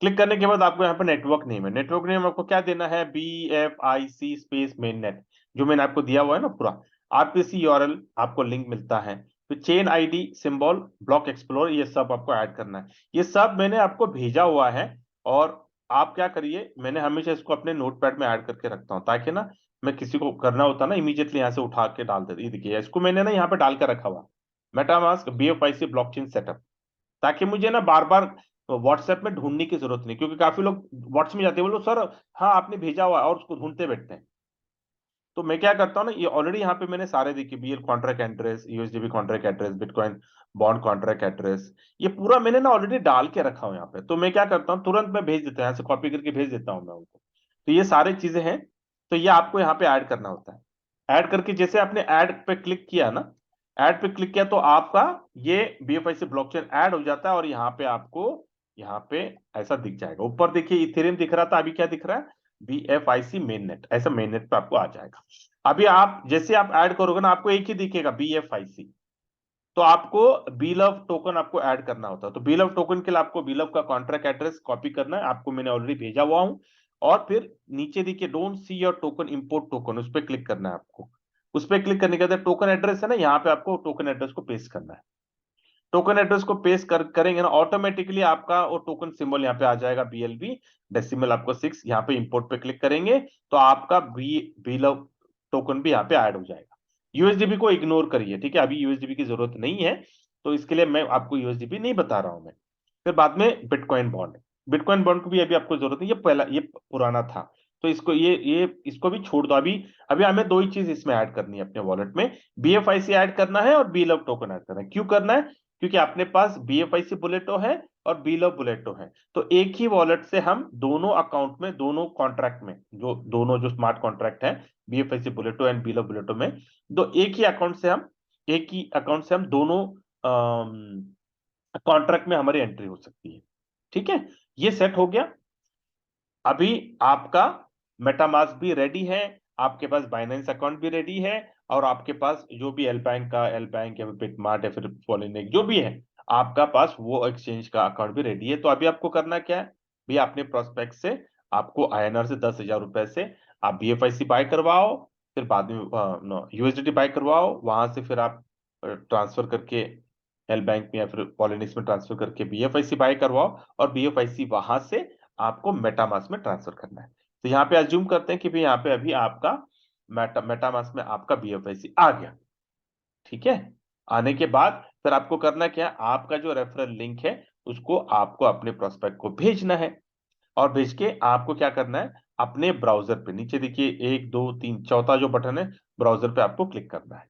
क्लिक करने के बाद आपको यहाँ पे नेटवर्क नेम है, नेटवर्क नेम आपको क्या देना है, BFIC स्पेस मेन नेट, जो मैंने आपको दिया हुआ है ना पूरा। RPC URL आपको लिंक मिलता है, फिर chain ID symbol, block explore, ये सब आपको ऐड करना है। ये सब मैंने आपको भेजा हुआ है। और आप क्या करिए, मैंने हमेशा इसको अपने नोटपैड में ऐड करके रखता हूँ, ताकि ना मैं किसी को करना होता ना, इमीडिएटली यहाँ से उठा के डाल देती। ये देखिए इसको मैंने ना यहाँ पे डाल के रखा हुआ, मेटामास्क BFIC ब्लॉकचेन सेटअप, ताकि मुझे ना बार बार व्हाट्सएप में ढूंढने की जरूरत नहीं, क्योंकि काफी लोग व्हाट्सएप में जाते हैं, बोलो सर हाँ आपने भेजा हुआ है, और उसको ढूंढते बैठते हैं। तो मैं क्या करता हूँ ना, ये ऑलरेडी यहाँ पे मैंने सारे देखे, BL contract address, USDB contract address, bitcoin bond contract address, ये पूरा मैंने ना ऑलरेडी डाल के रखा हूँ यहाँ पे। तो मैं क्या करता हूँ, तुरंत मैं भेज देता हूँ, यहाँ से कॉपी करके भेज देता हूँ मैं उनको। तो ये सारी चीजें हैं, तो ये आपको यहाँ पे ऐड करना होता है। ऐड करके जैसे आपने ऐड पे क्लिक किया ना, ऐड पे क्लिक किया तो आपका ये BFIC ब्लॉकचेन ऐड हो जाता है, और यहाँ पे आपको यहाँ पे ऐसा दिख जाएगा। ऊपर देखिए इथेरियम दिख रहा था, अभी क्या दिख रहा है, BFIC मेन नेट, ऐसा मेन नेट पे आपको आ जाएगा। अभी आप जैसे आप ऐड करोगे ना, आपको एक ही दिखेगा BFIC। तो आपको बीलव टोकन आपको ऐड करना होता है। तो बीलव टोकन के लिए आपको बीलव का कॉन्ट्रैक्ट एड्रेस कॉपी करना है, आपको मैंने ऑलरेडी भेजा हुआ हूं। और फिर नीचे देखिए don't see your token import token, उस पर क्लिक करना है आपको। उस पर क्लिक करने के बाद टोकन एड्रेस है ना, यहाँ पे आपको टोकन एड्रेस को पेस्ट करना है। टोकन एड्रेस को पेस्ट करेंगे ना, ऑटोमेटिकली आपका वो टोकन सिंबल यहाँ पे आ जाएगा, BLB डेसिमल आपको 6, यहाँ पे इंपोर्ट पे क्लिक करेंगे तो आपका बीलव टोकन भी यहाँ पे ऐड हो जाएगा। यूएसडीबी को इग्नोर करिए, ठीक है, अभी यूएसडीबी की जरूरत नहीं है, तो इसके लिए मैं आपको यूएसडीबी नहीं बता रहा हूं मैं। फिर बाद में बिटकॉइन बॉन्ड, बिटकॉइन बॉन्ड को भी अभी आपको जरूरत नहीं, ये पहला, ये पुराना था। तो इसको ये इसको भी छोड़ दो अभी। अभी हमें दो ही चीज इसमें ऐड करनी है अपने वॉलेट में, BFIC ऐड करना है और बीलव टोकन ऐड करना है। क्यों करना है, क्योंकि अपने पास BFIC बुलेटो है और बीलव बुलेटो है। तो एक ही वॉलेट से हम दोनों अकाउंट में, दोनों कॉन्ट्रैक्ट में, जो दोनों जो स्मार्ट कॉन्ट्रैक्ट है BFIC बुलेटो एंड बीलव बुलेटो में, तो एक ही अकाउंट से हम दोनों कॉन्ट्रैक्ट में हमारी एंट्री हो सकती है। ठीक है, ये सेट हो गया। अभी आपका मेटामास्क भी रेडी है, आपके पास बाइनेंस अकाउंट भी रेडी है, और आपके पास जो भी एल बैंक या बिटमार्ट या फिर पॉलिनेक जो भी है, आपका पास वो एक्सचेंज का अकाउंट भी रेडी है। तो अभी आपको करना क्या है भैया, अपने प्रोस्पेक्ट से आपको INR से 10,000 रुपए से आप BFIC बाय करवाओ, फिर बाद में USDT बाय करवाओ, वहां से फिर आप ट्रांसफर करके एल बैंक में या फिर पॉलिनिक्स में ट्रांसफर करके BFIC बाय करवाओ, और BFIC वहां से आपको मेटामास्क में ट्रांसफर करना है। तो यहाँ पे अज्यूम करते हैं कि भाई यहाँ पे अभी आपका मेटामास्क में आपका BFIC आ गया। ठीक है, आने के बाद फिर आपको करना क्या है, आपका जो रेफरल लिंक है उसको आपको अपने प्रोस्पेक्ट को भेजना है। और भेज के आपको क्या करना है, अपने ब्राउजर पे नीचे देखिए 1 2 3 चौथा जो बटन है, ब्राउजर पे आपको क्लिक करना है।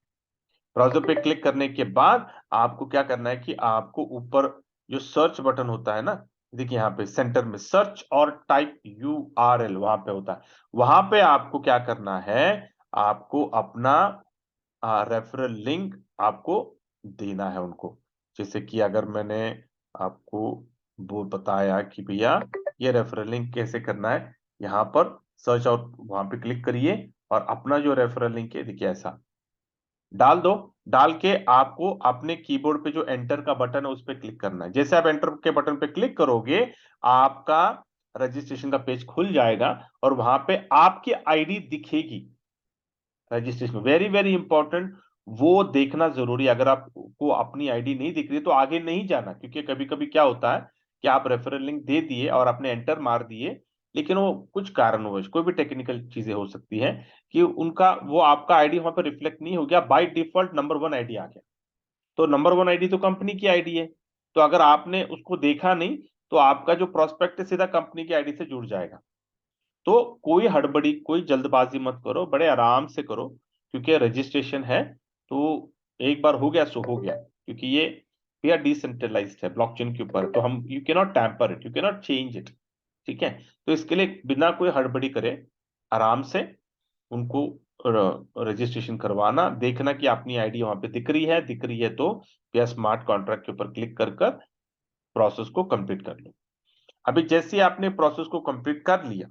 ब्राउजर पे क्लिक करने के बाद आपको क्या करना है कि आपको ऊपर जो सर्च बटन होता है ना, देखिए यहाँ पे सेंटर में सर्च और टाइप URL वहां पे होता है, वहां पे आपको क्या करना है, आपको अपना रेफरल लिंक आपको देना है उनको। जैसे कि अगर मैंने आपको वो बताया कि भैया ये रेफरल लिंक कैसे करना है, यहाँ पर सर्च और वहां पे क्लिक करिए, और अपना जो रेफरल लिंक है देखिए ऐसा डाल दो। डाल के आपको अपने कीबोर्ड पे जो एंटर का बटन है उस पर क्लिक करना है। जैसे आप एंटर के बटन पे क्लिक करोगे, आपका रजिस्ट्रेशन का पेज खुल जाएगा, और वहां पे आपकी आईडी दिखेगी रजिस्ट्रेशन। वेरी वेरी इंपॉर्टेंट, वो देखना जरूरी है। अगर आपको अपनी आईडी नहीं दिख रही तो आगे नहीं जाना, क्योंकि कभी कभी क्या होता है कि आप रेफरल लिंक दे दिए और आपने एंटर मार दिए, लेकिन वो कुछ कारणवश, कोई भी टेक्निकल चीजें हो सकती है कि उनका वो आपका आईडी वहां पर रिफ्लेक्ट नहीं हो गया, बाय डिफॉल्ट नंबर 1 आईडी आ गया। तो नंबर 1 आईडी तो कंपनी की आईडी है, तो अगर आपने उसको देखा नहीं तो आपका जो प्रोस्पेक्ट है सीधा कंपनी की आईडी से जुड़ जाएगा। तो कोई हड़बड़ी, कोई जल्दबाजी मत करो, बड़े आराम से करो, क्योंकि रजिस्ट्रेशन है तो एक बार हो गया सो हो गया, क्योंकि ये डिसेंट्रलाइज्ड है, ब्लॉकचेन के ऊपर, तो हम you can not tamper it, you can not change it. ठीक है, तो इसके लिए बिना कोई हड़बड़ी करे आराम से उनको रजिस्ट्रेशन करवाना, देखना कि अपनी आईडी वहां पे दिख रही है, दिख रही है तो या स्मार्ट कॉन्ट्रैक्ट के ऊपर क्लिक कर कर प्रोसेस को कंप्लीट कर लो। अभी जैसे ही आपने प्रोसेस को कंप्लीट कर लिया,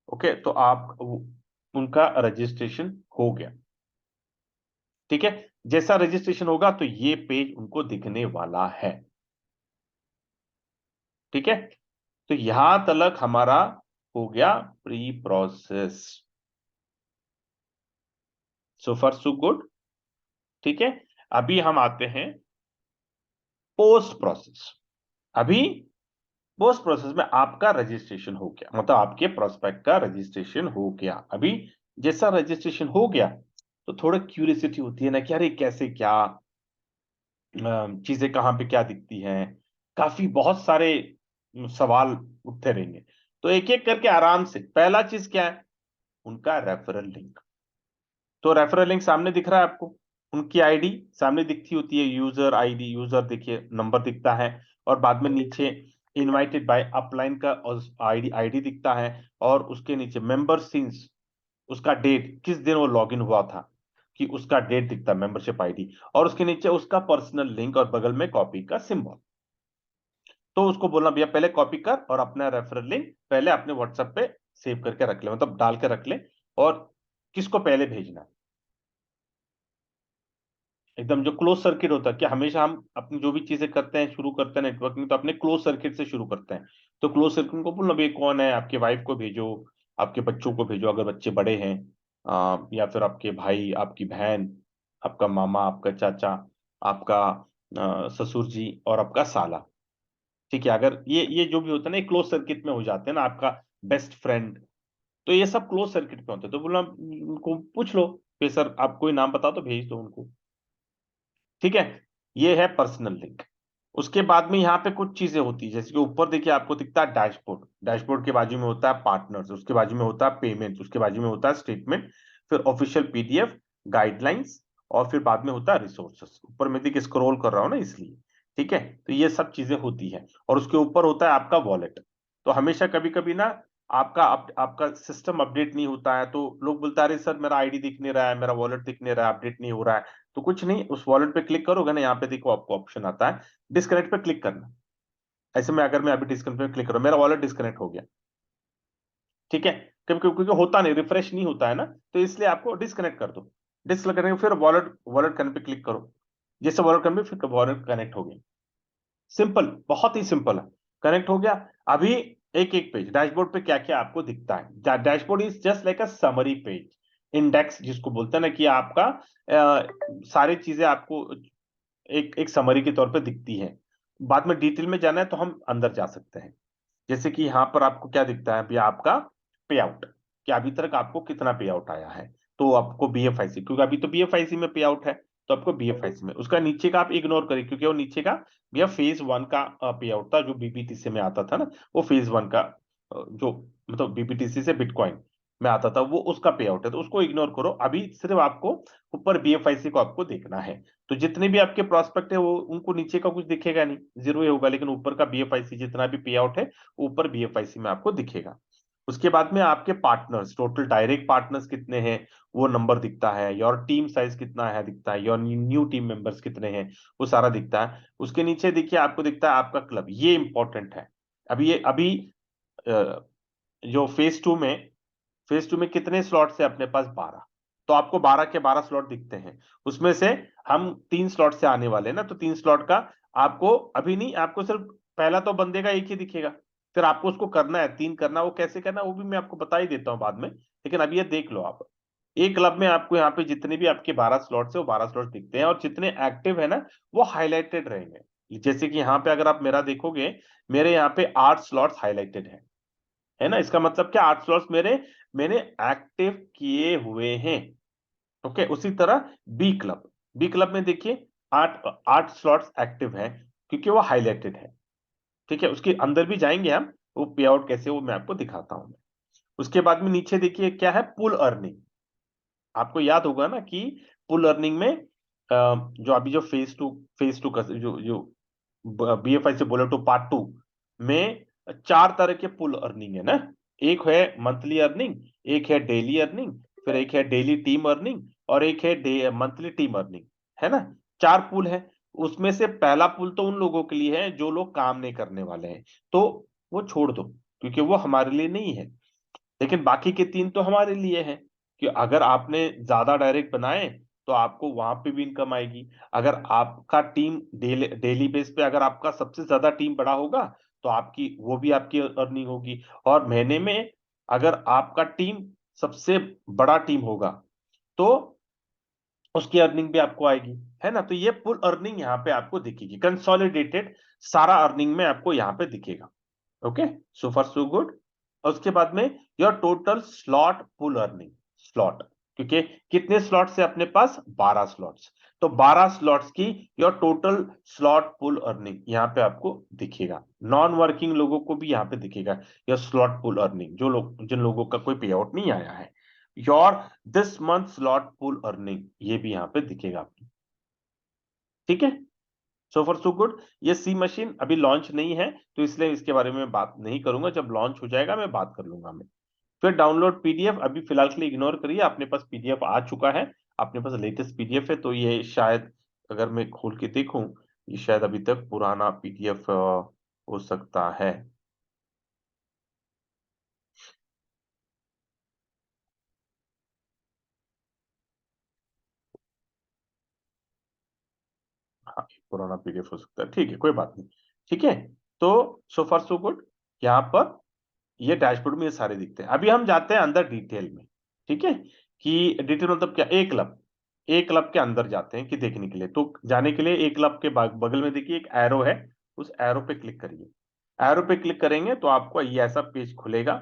ओके, तो आप उनका रजिस्ट्रेशन हो गया। ठीक है, जैसा रजिस्ट्रेशन होगा तो ये पेज उनको दिखने वाला है। ठीक है, तो यहां तक हमारा हो गया प्री प्रोसेस, सो फar सो गुड। ठीक है, अभी हम आते हैं पोस्ट प्रोसेस। अभी पोस्ट प्रोसेस में आपका रजिस्ट्रेशन हो गया, मतलब आपके प्रोस्पेक्ट का रजिस्ट्रेशन हो गया। अभी जैसा रजिस्ट्रेशन हो गया तो थोड़ा क्यूरियोसिटी होती है ना कि अरे कैसे क्या चीजें कहाँ पे क्या दिखती हैं, काफी बहुत सारे सवाल उठते रहेंगे। तो एक एक करके आराम से, पहला चीज क्या है, उनका रेफरल लिंक। तो रेफरल लिंक सामने दिख रहा है आपको, उनकी आईडी सामने दिखती होती है, यूजर आईडी, यूजर देखिए नंबर दिखता है, और बाद में नीचे इनवाइटेड बाय अपलाइन का आईडी आईडी दिखता है, और उसके नीचे मेंबर सिंस, उसका डेट, किस दिन वो लॉगिन हुआ था, कि उसका डेट दिखता है, मेंबरशिप आईडी, और उसके नीचे उसका पर्सनल लिंक, और बगल में कॉपी का सिंबल। तो उसको बोलना भैया पहले कॉपी कर और अपना रेफरल लिंक पहले अपने व्हाट्सएप पे सेव करके रख ले, मतलब डाल के रख ले, और किसको पहले भेजना है, एकदम जो क्लोज सर्किट होता है, कि हमेशा हम अपनी जो भी चीजें करते हैं, शुरू करते हैं नेटवर्किंग, तो अपने क्लोज सर्किट से शुरू करते हैं। तो क्लोज सर्किट को बोलना भाई कौन है, आपके वाइफ को भेजो, आपके बच्चों को भेजो अगर बच्चे बड़े हैं, या फिर आपके भाई, आपकी बहन, आपका मामा, आपका चाचा, आपका ससुर जी, और आपका साला। ठीक है, अगर ये जो भी होता है ना, क्लोज सर्किट में हो जाते हैं ना, आपका बेस्ट फ्रेंड, तो ये सब क्लोज सर्किट पे होते हैं। तो बोला उनको पूछ लो कि सर आप कोई नाम बताओ तो भेज दो उनको। ठीक है, ये है पर्सनल लिंक। उसके बाद में यहाँ पे कुछ चीजें होती है, जैसे कि ऊपर देखिए आपको दिखता है डैशबोर्ड, डैशबोर्ड के बाजू में होता है पार्टनर्स, उसके बाजू में होता है पेमेंट्स, उसके बाजू में होता है स्टेटमेंट, फिर ऑफिशियल पीडीएफ, गाइडलाइंस, और फिर बाद में होता है रिसोर्सेस। ऊपर में देखिए स्क्रॉल कर रहा हूं ना इसलिए। ठीक है, तो ये सब चीजें होती है, और उसके ऊपर होता है आपका वॉलेट। तो हमेशा कभी कभी ना आपका सिस्टम अपडेट नहीं होता है, तो लोग बोलते हैं अरे सर मेरा आईडी दिख नहीं रहा है, मेरा वॉलेट दिख नहीं रहा है, अपडेट नहीं हो रहा है। तो कुछ नहीं, उस वॉलेट पे क्लिक करोगे ना, यहाँ पे देखो आपको ऑप्शन आता है डिस्कनेक्ट पे क्लिक करना। ऐसे में अगर मैं अभी डिस्कनेक्ट पे क्लिक करूँ, मेरा वॉलेट डिस्कनेक्ट हो गया। ठीक है, क्योंकि होता नहीं, रिफ्रेश नहीं होता है ना, तो इसलिए आपको डिस्कनेक्ट कर दो। डिस्कनेक्ट करने के फिर वॉलेट वॉलेट करने पे क्लिक करो, जैसे वॉलेट करने पे फिर वॉलेट कनेक्ट हो गया। सिंपल, बहुत ही सिंपल है। कनेक्ट हो गया। अभी एक एक पेज डैशबोर्ड पे क्या क्या आपको दिखता है, dashboard is just like a summary page, index जिसको बोलते हैं ना, कि आपका सारी चीजें आपको एक एक समरी के तौर पे दिखती है। बाद में डिटेल में जाना है तो हम अंदर जा सकते हैं। जैसे कि यहाँ पर आपको क्या दिखता है भैया, आपका पे आउट, कि अभी तक आपको कितना पे आउट आया है। तो आपको बीएफआईसी, क्योंकि अभी तो बीएफआईसी में पे आउट है, तो आपको बीएफआईसी में, उसका नीचे का आप इग्नोर करिए, क्योंकि वो नीचे का भैया फेज वन का पे आउट था, जो बीबीटीसी में आता था ना, वो फेज वन का जो मतलब बीबीटीसी से बिटकॉइन में आता था, वो उसका पे आउट है, तो उसको इग्नोर करो। अभी सिर्फ आपको ऊपर बीएफआईसी को आपको देखना है। तो जितने भी आपके प्रोस्पेक्ट है वो उनको नीचे का कुछ दिखेगा नहीं, जीरो ही होगा, लेकिन ऊपर का बीएफआईसी जितना भी पे आउट है ऊपर बीएफआईसी में आपको दिखेगा। उसके बाद में आपके पार्टनर्स, टोटल डायरेक्ट पार्टनर्स कितने हैं वो नंबर दिखता है, योर टीम साइज कितना है दिखता है, योर न्यू टीम मेंबर्स कितने हैं वो सारा दिखता है। उसके नीचे देखिए आपको दिखता है आपका क्लब, ये इंपॉर्टेंट है। अभी जो फेज 2 में कितने स्लॉट्स है अपने पास, 12। तो आपको 12 के 12 स्लॉट दिखते हैं। उसमें से हम 3 स्लॉट से आने वाले हैं ना, तो 3 स्लॉट का आपको अभी नहीं, आपको सिर्फ पहला तो बंदे का एक ही दिखेगा, फिर आपको उसको करना है 3 करना, वो कैसे करना वो भी मैं आपको बता ही देता हूँ बाद में, लेकिन अभी ये देख लो आप। एक क्लब में आपको यहाँ पे जितने भी आपके 12 स्लॉट्स है वो 12 स्लॉट दिखते हैं, और जितने एक्टिव है ना वो हाईलाइटेड रहेंगे। जैसे कि यहाँ पे अगर आप मेरा देखोगे, मेरे यहाँ पे 8 स्लॉट्स हाईलाइटेड है ना, इसका मतलब क्या, 8 स्लॉट्स मेरे मैंने एक्टिव किए हुए हैं। ओके, उसी तरह बी क्लब में देखिए 8 स्लॉट्स एक्टिव हैं, क्योंकि वो हाईलाइटेड है। ठीक है, उसके अंदर भी जाएंगे हम, वो पे आउट कैसे वो मैं आपको दिखाता हूं। उसके बाद में नीचे देखिए क्या है, पुल अर्निंग। आपको याद होगा ना कि पुल अर्निंग में जो अभी जो फेज टू का जो जो बीएफआई से बोले तो पार्ट 2 में 4 तरह के पुल अर्निंग है ना। एक है मंथली अर्निंग, एक है डेली अर्निंग, फिर एक है डेली टीम अर्निंग, और एक है मंथली टीम अर्निंग, है ना। 4 पुल है। उसमें से पहला पुल तो उन लोगों के लिए है जो लोग काम नहीं करने वाले हैं, तो वो छोड़ दो, क्योंकि वो हमारे लिए नहीं है। लेकिन बाकी के 3 तो हमारे लिए हैं, कि अगर आपने ज्यादा डायरेक्ट बनाए तो आपको वहां पे भी इनकम आएगी। अगर आपका टीम डेली डेली बेस पे अगर आपका सबसे ज्यादा टीम बड़ा होगा, तो आपकी वो भी आपकी अर्निंग होगी। और महीने में अगर आपका टीम सबसे बड़ा टीम होगा, तो उसकी अर्निंग भी आपको आएगी, है ना। तो ये फुल अर्निंग यहाँ पे आपको दिखेगी, कंसोलिडेटेड सारा अर्निंग में आपको यहाँ पे दिखेगा। Okay, so far so good. और उसके बाद में your total slot pool earning, slot क्योंकि कितने स्लॉट्स है अपने पास, 12 स्लॉट्स। तो 12 स्लॉट्स की your total slot pool earning यहाँ पे आपको दिखेगा। नॉन वर्किंग लोगों को भी यहाँ पे दिखेगा योर स्लॉट पुल अर्निंग, जो लोग जिन लोगों का कोई पे आउट नहीं आया है, your this month slot pool earning ये भी यहाँ पे दिखेगा आपको। ठीक है, सो फॉर सो गुड। ये सी मशीन अभी लॉन्च नहीं है, तो इसलिए इसके बारे में बात नहीं करूंगा, जब लॉन्च हो जाएगा मैं बात कर लूंगा मैं। फिर डाउनलोड पीडीएफ अभी फिलहाल के लिए इग्नोर करिए, अपने पास पीडीएफ आ चुका है, अपने पास लेटेस्ट पीडीएफ है, तो ये शायद अगर मैं खोल के देखूं, ये शायद अभी तक पुराना पीडीएफ हो सकता है। हाँ, पुराना पीडीएफ हो सकता है, ठीक है, कोई बात नहीं। ठीक है, तो सो फार सो गुड। यहाँ पर ये डैशबोर्ड में ये सारे दिखते हैं। अभी हम जाते हैं अंदर डिटेल में। ठीक है, कि डिटेल मतलब क्या, ए क्लब, ए क्लब के अंदर जाते हैं कि देखने के लिए। तो जाने के लिए ए क्लब के बगल में देखिए एक एरो है, उस एरो पे क्लिक करिए। एरो पे क्लिक करेंगे तो आपको ये ऐसा पेज खुलेगा।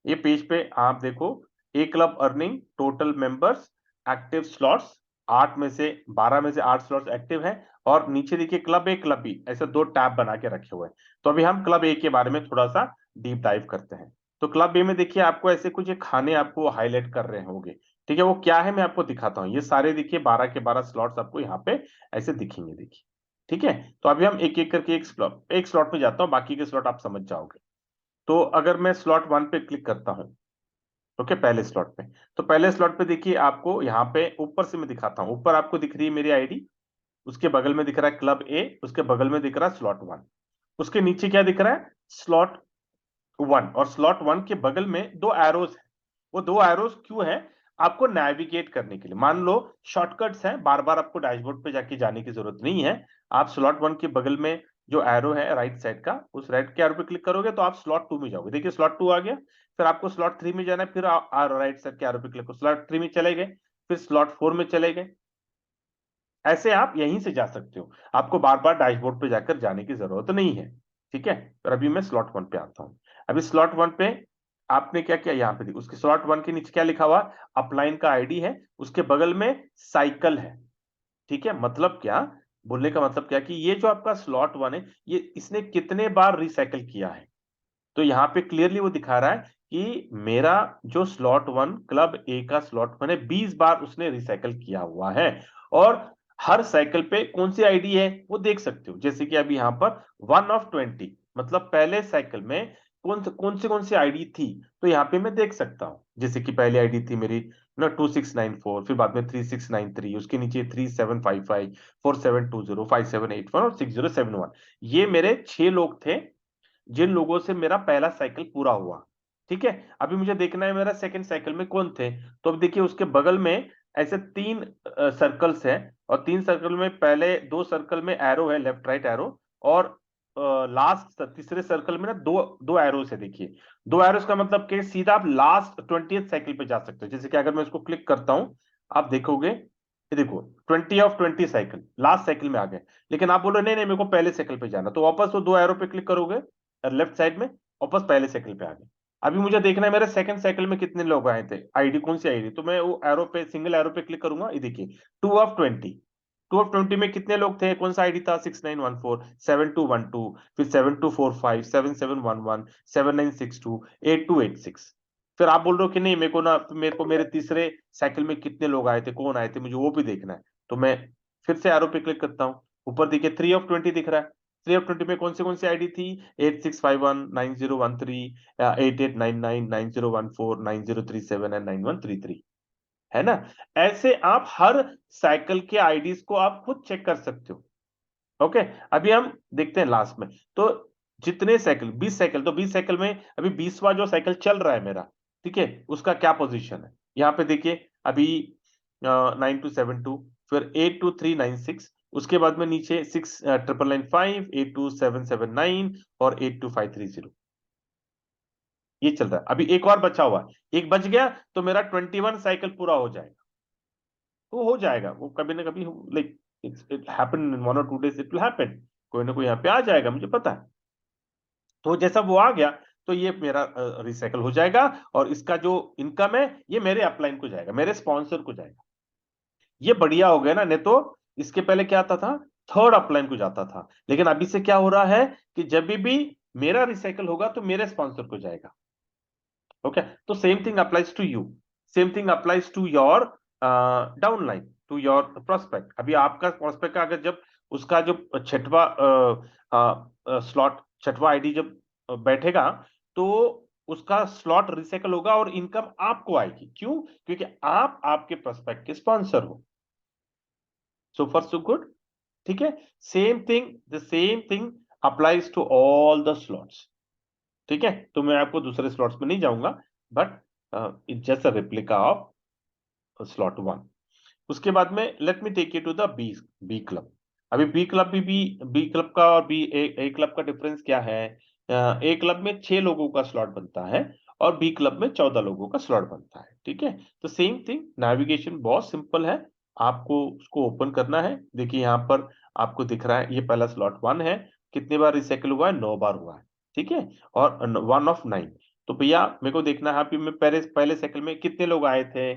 ये पेज पे आप देखो, A club earning, total members, active slots, 8 में से 8 स्लॉट्स एक्टिव है। और नीचे देखिए क्लब ए क्लब बी, ऐसे दो टैब बना के रखे हुए हैं। तो अभी हम क्लब ए के बारे में थोड़ा सा डीप डाइव करते हैं। तो क्लब ए में देखिए आपको ऐसे कुछ खाने आपको हाईलाइट कर रहे होंगे। ठीक है, वो क्या है मैं आपको दिखाता हूँ। ये सारे देखिए 12 के 12 स्लॉट्स आपको यहाँ पे ऐसे दिखेंगे, देखिए। ठीक है, तो अभी हम एक एक करके एक स्लॉट में जाता हूँ, बाकी के स्लॉट आप समझ जाओगे। तो अगर मैं स्लॉट 1 पे क्लिक करता हूँ, ओके, पहले स्लॉट पे, तो पहले स्लॉट पे देखिए आपको यहाँ पे ऊपर से मैं दिखाता हूँ। ऊपर आपको दिख रही है मेरी आईडी, उसके बगल में दिख रहा है क्लब ए, उसके बगल में दिख रहा है स्लॉट 1, उसके नीचे क्या दिख रहा है, स्लॉट 1, और स्लॉट 1 के बगल में दो एरोज है। वो दो एरोज क्यों है, आपको नेविगेट करने के लिए। मान लो शॉर्टकट्स हैं, बार बार आपको डैशबोर्ड पे जाके जाने की जरूरत नहीं है। आप स्लॉट 1 के बगल में जो एरो है राइट साइड का, उस राइट के एरो पे क्लिक करोगे तो आप स्लॉट 2 में जाओगे। देखिए स्लॉट 2 आ गया। फिर आपको स्लॉट 3 में जाना है, फिर राइट साइड के एरो पे क्लिक करो, स्लॉट 3 में चले गए। फिर स्लॉट 4 में चले गए। ऐसे आप यहीं से जा सकते हो, आपको बार बार डैशबोर्ड पे जाकर जाने की जरूरत नहीं है। ठीक है, तो अभी मैं स्लॉट 1 पे आता हूं। अभी स्लॉट 1 पे आपने क्या किया, यहाँ पे देखो उसके स्लॉट 1 के नीचे क्या लिखा हुआ, अपलाइन का आईडी है, उसके बगल में साइकिल है। ठीक है, मतलब क्या, बोलने का मतलब क्या कि ये जो आपका स्लॉट 1 है, ये इसने कितने बार रिसाइकिल किया है। तो यहाँ पे क्लियरली वो दिखा रहा है कि मेरा जो स्लॉट 1 क्लब ए का स्लॉट 1 है, 20 बार उसने रिसाइकिल किया हुआ है। और हर साइकिल पे कौन सी आईडी है वो देख सकते हो। जैसे कि अभी यहाँ पर 1 of 20, मतलब पहले साइकिल में कौन सी आईडी थी, तो यहाँ पे मैं देख सकता हूँ। जैसे कि पहली आईडी थी मेरी ना 2694, फिर बाद में 3693, उसके नीचे 3755, 4720, 5781 और 6071। ये मेरे 6 लोग थे जिन लोगों से मेरा पहला साइकिल पूरा हुआ। ठीक है, अभी मुझे देखना है मेरा सेकंड साइकिल में कौन थे। तो अब देखिए उसके बगल में ऐसे 3 सर्कल्स हैं, और 3 सर्कल में पहले 2 सर्कल में एरो है, लेफ्ट राइट एरो। और लास्ट तीसरे सर्कल में ना दो दो एरोस है, देखिए। दो एरोस का मतलब कि सीधा आप लास्ट 20th साइकिल पे जा सकते हो। जैसे कि अगर मैं इसको क्लिक करता हूं, आप देखोगे, ये देखो 20 of 20 साइकिल, लास्ट साइकिल में आ गए। लेकिन आप बोलो नहीं नहीं मेरे को पहले साइकिल पे जाना, तो वापस वो दो एरो पे क्लिक करोगे लेफ्ट साइड में, वापस पहले साइकिल पे आ गए। अभी मुझे देखना है मेरे सेकंड साइकिल में कितने लोग आए थे, आईडी कौन सी आईडी, तो मैं वो एरो पे, सिंगल एरो पे क्लिक करूंगा। ये देखिए 2 of 20, 2 of 20 में कितने लोग थे, कौन सा आईडी था, 6914, 7212, फिर 7245, 7711, 7962, 8286। फिर आप बोल रहे हो कि नहीं मेरे को मेरे तीसरे साइकिल में कितने लोग आए थे, कौन आए थे, मुझे वो भी देखना है। तो मैं फिर से एरो पे क्लिक करता हूँ। ऊपर देखिए 3 of 20 दिख रहा है। 3 of 20 में कौन सी आईडी थी, 8651, 9013, 8899, 9014, 9037 एंड 9133, है ना। ऐसे आप हर साइकिल के आईडीज को आप खुद चेक कर सकते हो। ओके, अभी हम देखते हैं लास्ट में। तो जितने साइकिल, 20 साइकिल, तो 20 साइकिल में अभी 20वां जो साइकिल चल रहा है मेरा, ठीक है, उसका क्या पोजीशन है, यहाँ पे देखिए। अभी 9272, फिर 82396, उसके बाद में नीचे 6995, 82779 और 82530, ये चल रहा है। अभी एक और बचा हुआ है, एक बच गया तो मेरा 21 साइकिल पूरा हो जाएगा। तो हो जाएगा वो कभी ना कभी, like it happen in 1 or 2 days, it will happen, कोई ना कोई यहाँ पे आ जाएगा, मुझे पता है। तो जैसा वो आ गया, तो ये मेरा रिसाइकल हो जाएगा, और इसका जो इनकम है ये मेरे अपलाइन को जाएगा, मेरे स्पॉन्सर को जाएगा। ये बढ़िया हो गया ना, नहीं तो इसके पहले क्या आता था, थर्ड अपलाइन को जाता था, लेकिन अभी से क्या हो रहा है कि जब भी मेरा रिसाइकल होगा तो मेरे स्पॉन्सर को जाएगा। ओके, तो same thing applies to you, same thing applies to your downline, to your prospect. अभी आपका प्रोस्पेक्ट का अगर जब उसका जो छठवा स्लॉट, छठवा आईडी जब बैठेगा, तो उसका स्लॉट रिसाइकल होगा और इनकम आपको आएगी। क्यों? क्योंकि आप आपके प्रोस्पेक्ट के स्पॉन्सर हो। So far so good. ठीक है, same thing, the same thing applies to all the slots. ठीक है, तो मैं आपको दूसरे स्लॉट्स में नहीं जाऊंगा, but it's just a replica of slot one. उसके बाद में let me take you to the B, B club. अभी बी क्लब भी, बी क्लब का और बी ए क्लब का डिफरेंस क्या है? ए क्लब में 6 लोगों का स्लॉट बनता है और बी क्लब में 14 लोगों का स्लॉट बनता है। ठीक है, तो सेम थिंग, नेविगेशन बहुत सिंपल है। आपको उसको ओपन करना है। देखिए यहाँ पर आपको दिख रहा है, ये पहला स्लॉट वन है। कितने बार रिसाइकिल हुआ है? 9 बार हुआ है। ठीक है, और 1 ऑफ 9। तो भैया मेरे को देखना है अभी मैं पहले पहले साइकिल में कितने लोग आए थे।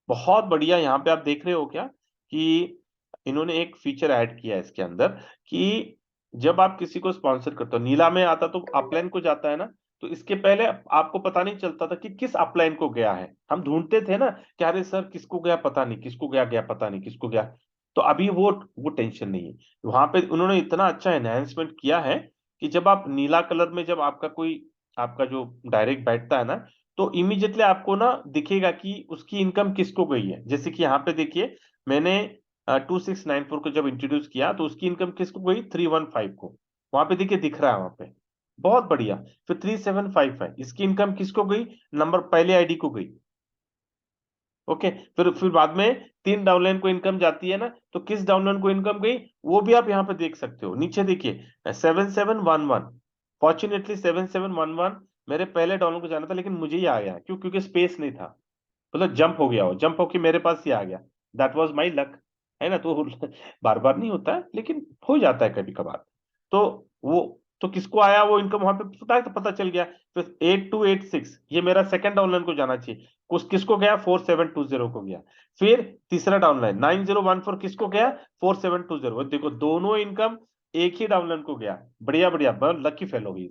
बहुत बढ़िया, यहाँ पे आप देख रहे हो क्या कि इन्होंने एक फीचर ऐड किया है इसके अंदर, कि जब आप किसी को स्पॉन्सर करते हो, नीला में आता तो अपलाइन को जाता है ना, तो इसके पहले आपको पता नहीं चलता था कि किस अपलाइन को गया है। हम ढूंढते थे ना कि अरे सर किसको गया पता नहीं, किसको गया, गया पता नहीं किसको गया। तो अभी वो टेंशन नहीं है। वहां पे उन्होंने इतना अच्छा एनहेंसमेंट किया है कि जब आप नीला कलर में, जब आपका कोई, आपका जो डायरेक्ट बैठता है ना, तो इमीडिएटली आपको ना दिखेगा कि उसकी इनकम किसको गई है। जैसे कि यहाँ पे देखिए, मैंने 2694 को जब इंट्रोड्यूस किया तो उसकी इनकम किसको गई? 315 को। वहां पे देखिए, दिख रहा है वहां पे। बहुत बढ़िया। फिर 3755 इसकी इनकम किसको गई? नंबर पहले आईडी को गई। ओके, फिर बाद में 3 डाउनलाइन को इनकम जाती है ना, तो किस डाउनलाइन को इनकम गई वो भी आप यहाँ पे देख सकते हो। नीचे देखिए 7711, फॉर्चुनेटली 7711 मेरे पहले डाउनलोड को जाना था, लेकिन मुझे ही आ गया। क्यों? क्योंकि स्पेस नहीं था, मतलब जंप हो गया, हो जंप होके मेरे पास ही आ गया। दैट वाज माय लक, है ना। तो बार बार नहीं होता है, लेकिन हो जाता है कभी कभार। तो वो, तो किसको आया वो इनकम वहां पे पता चल गया। तो 8286 ये मेरा सेकंड डाउनलाइन को जाना चाहिए, कुछ किसको गया? 4720 को गया। फिर तीसरा डाउनलाइन 9014 किसको गया? 4720। देखो दोनों इनकम एक ही डाउनलाइन को गया। बढ़िया बढ़िया, लकी फेलो ही,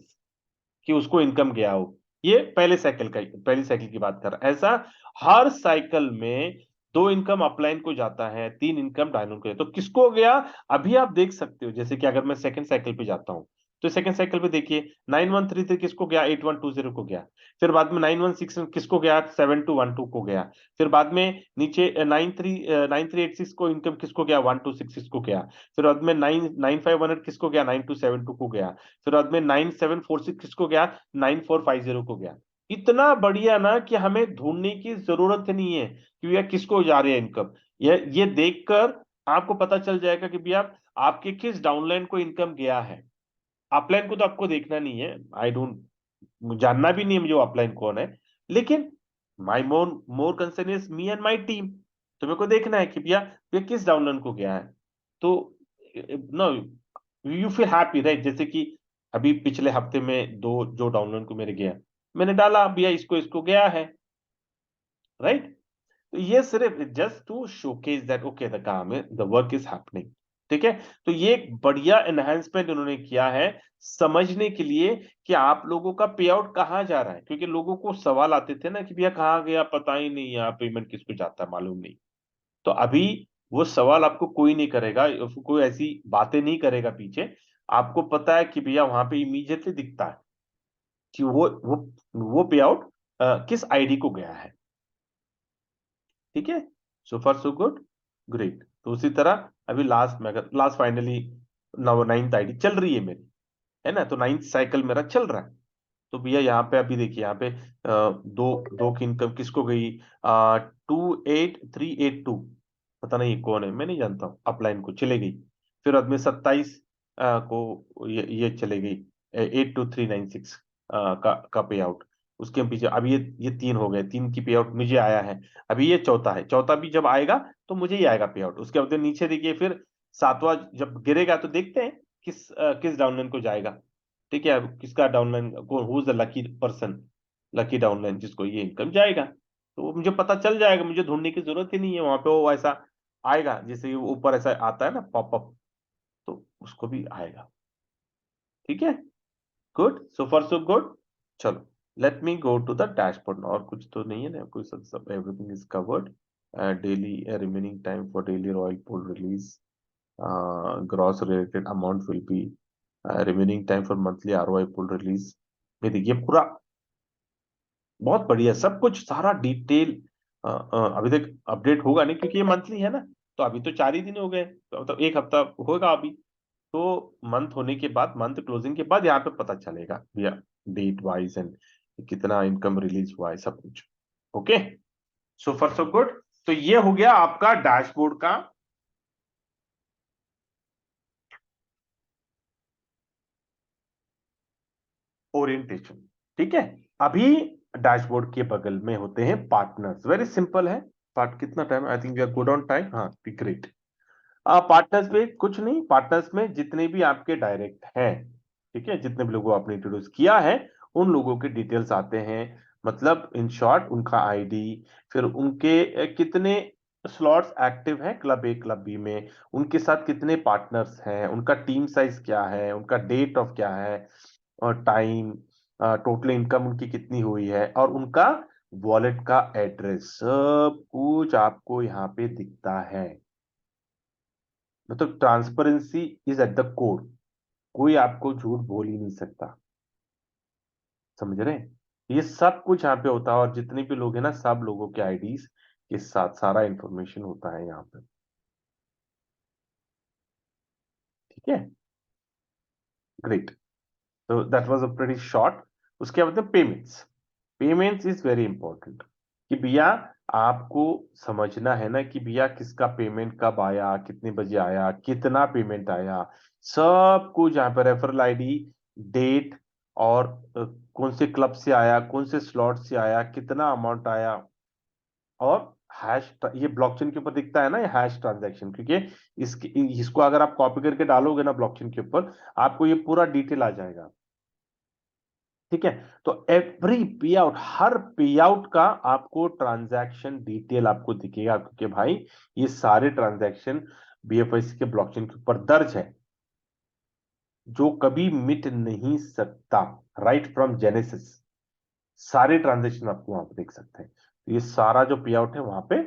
कि उसको इनकम गया हो। ये पहले साइकिल का, पहली साइकिल की बात कर रहा है। ऐसा हर साइकिल में 2 इनकम अपलाइन को जाता है, 3 इनकम डायनोन को जाता है। तो किसको गया अभी आप देख सकते हो। जैसे कि अगर मैं सेकंड साइकिल पे जाता हूं, तो सेकंड साइकिल पे देखिए 9133 किसको गया? 8120 को गया। फिर बाद में 9161 किसको गया? 7212 को गया। फिर बाद में नीचे 9386 को इनकम किसको गया? 1266 को गया। फिर बाद में 9518 किसको गया? 9272 को गया। फिर बाद में 9746 किसको गया? 9450 को गया। इतना बढ़िया ना कि हमें ढूंढने की जरूरत नहीं है कि भैया किसको जा रही है इनकम। ये देखकर आपको पता चल जाएगा कि भैया आपके किस डाउनलाइन को इनकम गया है। अपलाइन को तो आपको देखना नहीं है, आई डोंट, जानना भी नहीं है मुझे अपलाइन कौन है। लेकिन my more more concern is me and my team. तो मेरे को देखना है कि भैया ये किस डाउनलाइन को गया है। तो no, you feel happy right. जैसे कि अभी पिछले हफ्ते में दो जो डाउनलोड को मेरे गया, मैंने डाला भैया इसको इसको गया है, राइट। तो ये सिर्फ just to showcase that okay the काम है, द वर्क इज हैपनिंग। ठीक है, तो ये एक बढ़िया एनहांसमेंट उन्होंने किया है समझने के लिए कि आप लोगों का पे आउट कहाँ जा रहा है। क्योंकि लोगों को सवाल आते थे ना कि भैया कहाँ गया, पता ही नहीं, यहाँ पेमेंट किसको जाता है मालूम नहीं। तो अभी वो सवाल आपको कोई नहीं करेगा, कोई ऐसी बातें नहीं करेगा पीछे। आपको पता है कि भैया वहां पे इमीडिएटली दिखता है कि वो पे आउट किस आईडी को गया है। ठीक है, सो फार सो गुड, ग्रेट। तो उसी तरह अभी लास्ट में, अगर लास्ट फाइनली नव 9th आईडी चल रही है मेरी, है ना, तो 9th साइकिल मेरा चल रहा है। तो भैया यहाँ पे अभी देखिए, यहाँ पे दो दो की इनकम किसको गई? 28382, पता नहीं कौन है, मैं नहीं जानता हूँ, अपलाइन को चले गई। फिर बाद में 27 को ये चले गई, 82396 का पे आउट। उसके पीछे अभी ये 3 हो गए, 3 की पे आउट मुझे आया है। अभी ये चौथा है, चौथा भी जब आएगा तो मुझे ही आएगा पे आउट। उसके बाद नीचे देखिए, फिर सातवां जब गिरेगा तो देखते हैं किस डाउनलाइन को जाएगा। ठीक है, अब किसका downline, who is the lucky person, lucky downline जिसको ये इनकम जाएगा, तो वो मुझे पता चल जाएगा, मुझे ढूंढने की जरूरत ही नहीं है, वहां पे वो ऐसा आएगा, जैसे ये ऊपर ऐसा आता है ना पॉपअप, तो उसको भी आएगा। ठीक है, good, so far so good. चलो, let me go to the dashboard, और कुछ तो नहीं है ना, कोई सब everything is covered. Daily remaining time for daily royal pool release, gross related amount will be, remaining time for monthly ROI pool release. ये देखिए पूरा बहुत बढ़िया, सब कुछ सारा डिटेल। अभी तक अपडेट होगा नहीं क्योंकि ये मंथली है ना, तो अभी तो 4 ही दिन हो गए, तो मतलब एक हफ्ता होगा अभी, तो मंथ होने के बाद, मंथ क्लोजिंग के बाद यहाँ पे पता चलेगा भैया, डेट वाइज एंड कितना इनकम रिलीज हुआ है, सब कुछ। Okay, so far so good. तो ये हो गया आपका डैशबोर्ड का ओरिएंटेशन। ठीक है, अभी डैशबोर्ड के बगल में होते हैं पार्टनर्स, वेरी सिंपल है। पार्ट कितना time, I think we are good on time, हाँ ग्रेट। पार्टनर्स पे कुछ नहीं, पार्टनर्स में जितने भी आपके डायरेक्ट हैं, ठीक है, जितने भी लोगों को आपने इंट्रोड्यूस किया है, उन लोगों के डिटेल्स आते हैं, मतलब इन शॉर्ट उनका आईडी, फिर उनके कितने स्लॉट्स एक्टिव हैं क्लब ए क्लब बी में, उनके साथ कितने पार्टनर्स हैं, उनका टीम साइज क्या है, उनका डेट ऑफ क्या है, और टाइम, टोटल इनकम उनकी कितनी हुई है, और उनका वॉलेट का एड्रेस, सब कुछ आपको यहाँ पे दिखता है। मतलब transparency is at the core, कोई आपको झूठ बोल ही नहीं सकता, समझ रहे हैं? ये सब कुछ यहाँ पे होता है, और जितने भी लोग हैं ना, सब लोगों के आईडीज के साथ सारा इंफॉर्मेशन होता है यहाँ पे। ठीक है, ग्रेट। तो that was a pretty short. उसके बाद में payments, payments is very important, कि भैया आपको समझना है ना कि भैया किसका पेमेंट कब आया, कितने बजे आया, कितना पेमेंट आया, सब कुछ यहाँ पे रेफरल आईडी, डेट, और कौन से क्लब से आया, कौन से स्लॉट से आया, कितना अमाउंट आया, और हैश, ये ब्लॉकचेन के ऊपर दिखता है ना, ये हैश ट्रांजैक्शन, क्योंकि इसकी इसको अगर आप कॉपी करके डालोगे ना ब्लॉकचेन के ऊपर, आपको ये पूरा डिटेल आ जाएगा। ठीक है, तो एवरी पे आउट, हर पे आउट का आपको ट्रांजैक्शन डिटेल आपको दिखेगा, क्योंकि भाई ये सारे ट्रांजैक्शन बीएफआईसी के ब्लॉकचेन के ऊपर दर्ज है, जो कभी मिट नहीं सकता, राइट फ्रॉम जेनेसिस, सारे ट्रांजैक्शन आपको वहां पे देख सकते हैं, तो ये सारा जो पे आउट है वहां पे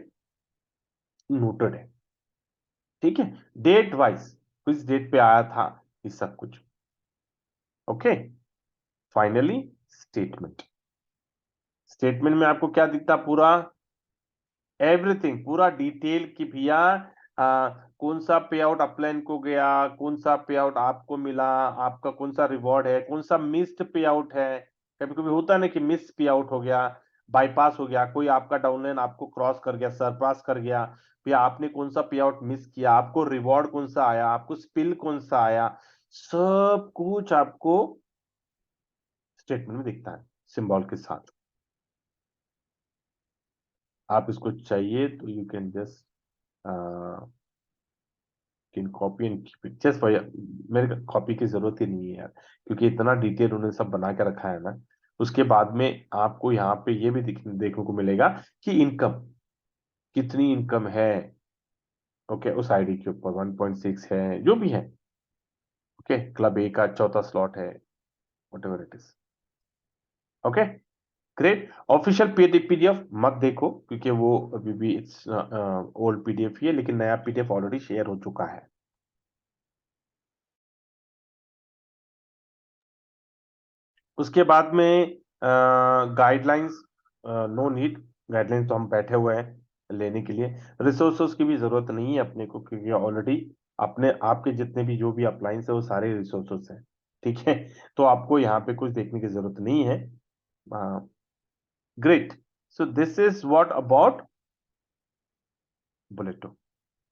नोटेड है। ठीक है, डेट वाइज किस डेट पे आया था, ये सब कुछ। ओके, फाइनली स्टेटमेंट, स्टेटमेंट में आपको क्या दिखता, पूरा एवरीथिंग, पूरा डिटेल, कि भैया कौन सा पे आउट अपलाइन को गया, कौन सा पे आउट आपको मिला, आपका कौन सा रिवॉर्ड है, कौन सा मिस्ड पे आउट है, कभी कभी होता है ना कि मिस पे आउट हो गया, बाईपास हो गया, कोई आपका डाउनलाइन आपको क्रॉस कर गया, सरपास कर गया, भैया आपने कौन सा पे आउट मिस किया, आपको रिवॉर्ड कौन सा आया, आपको स्पिल कौन सा आया, सब कुछ आपको स्टेटमेंट में दिखता है सिंबल के साथ। आप इसको चाहिए तो you can just can copy and keep it, just for, मेरे कॉपी की जरूरत ही नहीं है यार, क्योंकि इतना डिटेल उन्होंने सब बना के रखा है ना। उसके बाद में आपको यहाँ पे ये भी देखने को मिलेगा कि इनकम, कितनी इनकम है, ओके, उस आईडी के ऊपर 1.6 है, जो भी है। ओके, क्लब ए का चौथा स्लॉट है, what ever it is. Okay, great. Official PDF मत देखो, क्योंकि वो अभी भी इट्स ओल्ड पीडीएफ ही है, लेकिन नया पीडीएफ ऑलरेडी शेयर हो चुका है। उसके बाद में गाइडलाइंस, नो नीड, गाइडलाइंस तो हम बैठे हुए हैं लेने के लिए, रिसोर्सेज की भी जरूरत नहीं है अपने को, क्योंकि ऑलरेडी अपने आपके जितने भी जो भी अप्लायंस है वो सारे रिसोर्सेज हैं। ठीक है, तो आपको यहाँ पे कुछ देखने की जरूरत नहीं है। Great, so this is what about बुलेटो।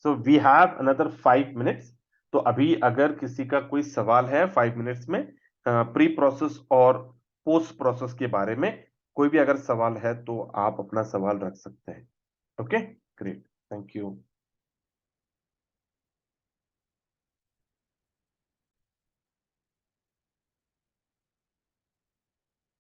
So we have another 5 minutes, तो अभी अगर किसी का कोई सवाल है 5 मिनट्स में, प्री प्रोसेस और पोस्ट प्रोसेस के बारे में कोई भी अगर सवाल है तो आप अपना सवाल रख सकते हैं। Okay, great, thank you.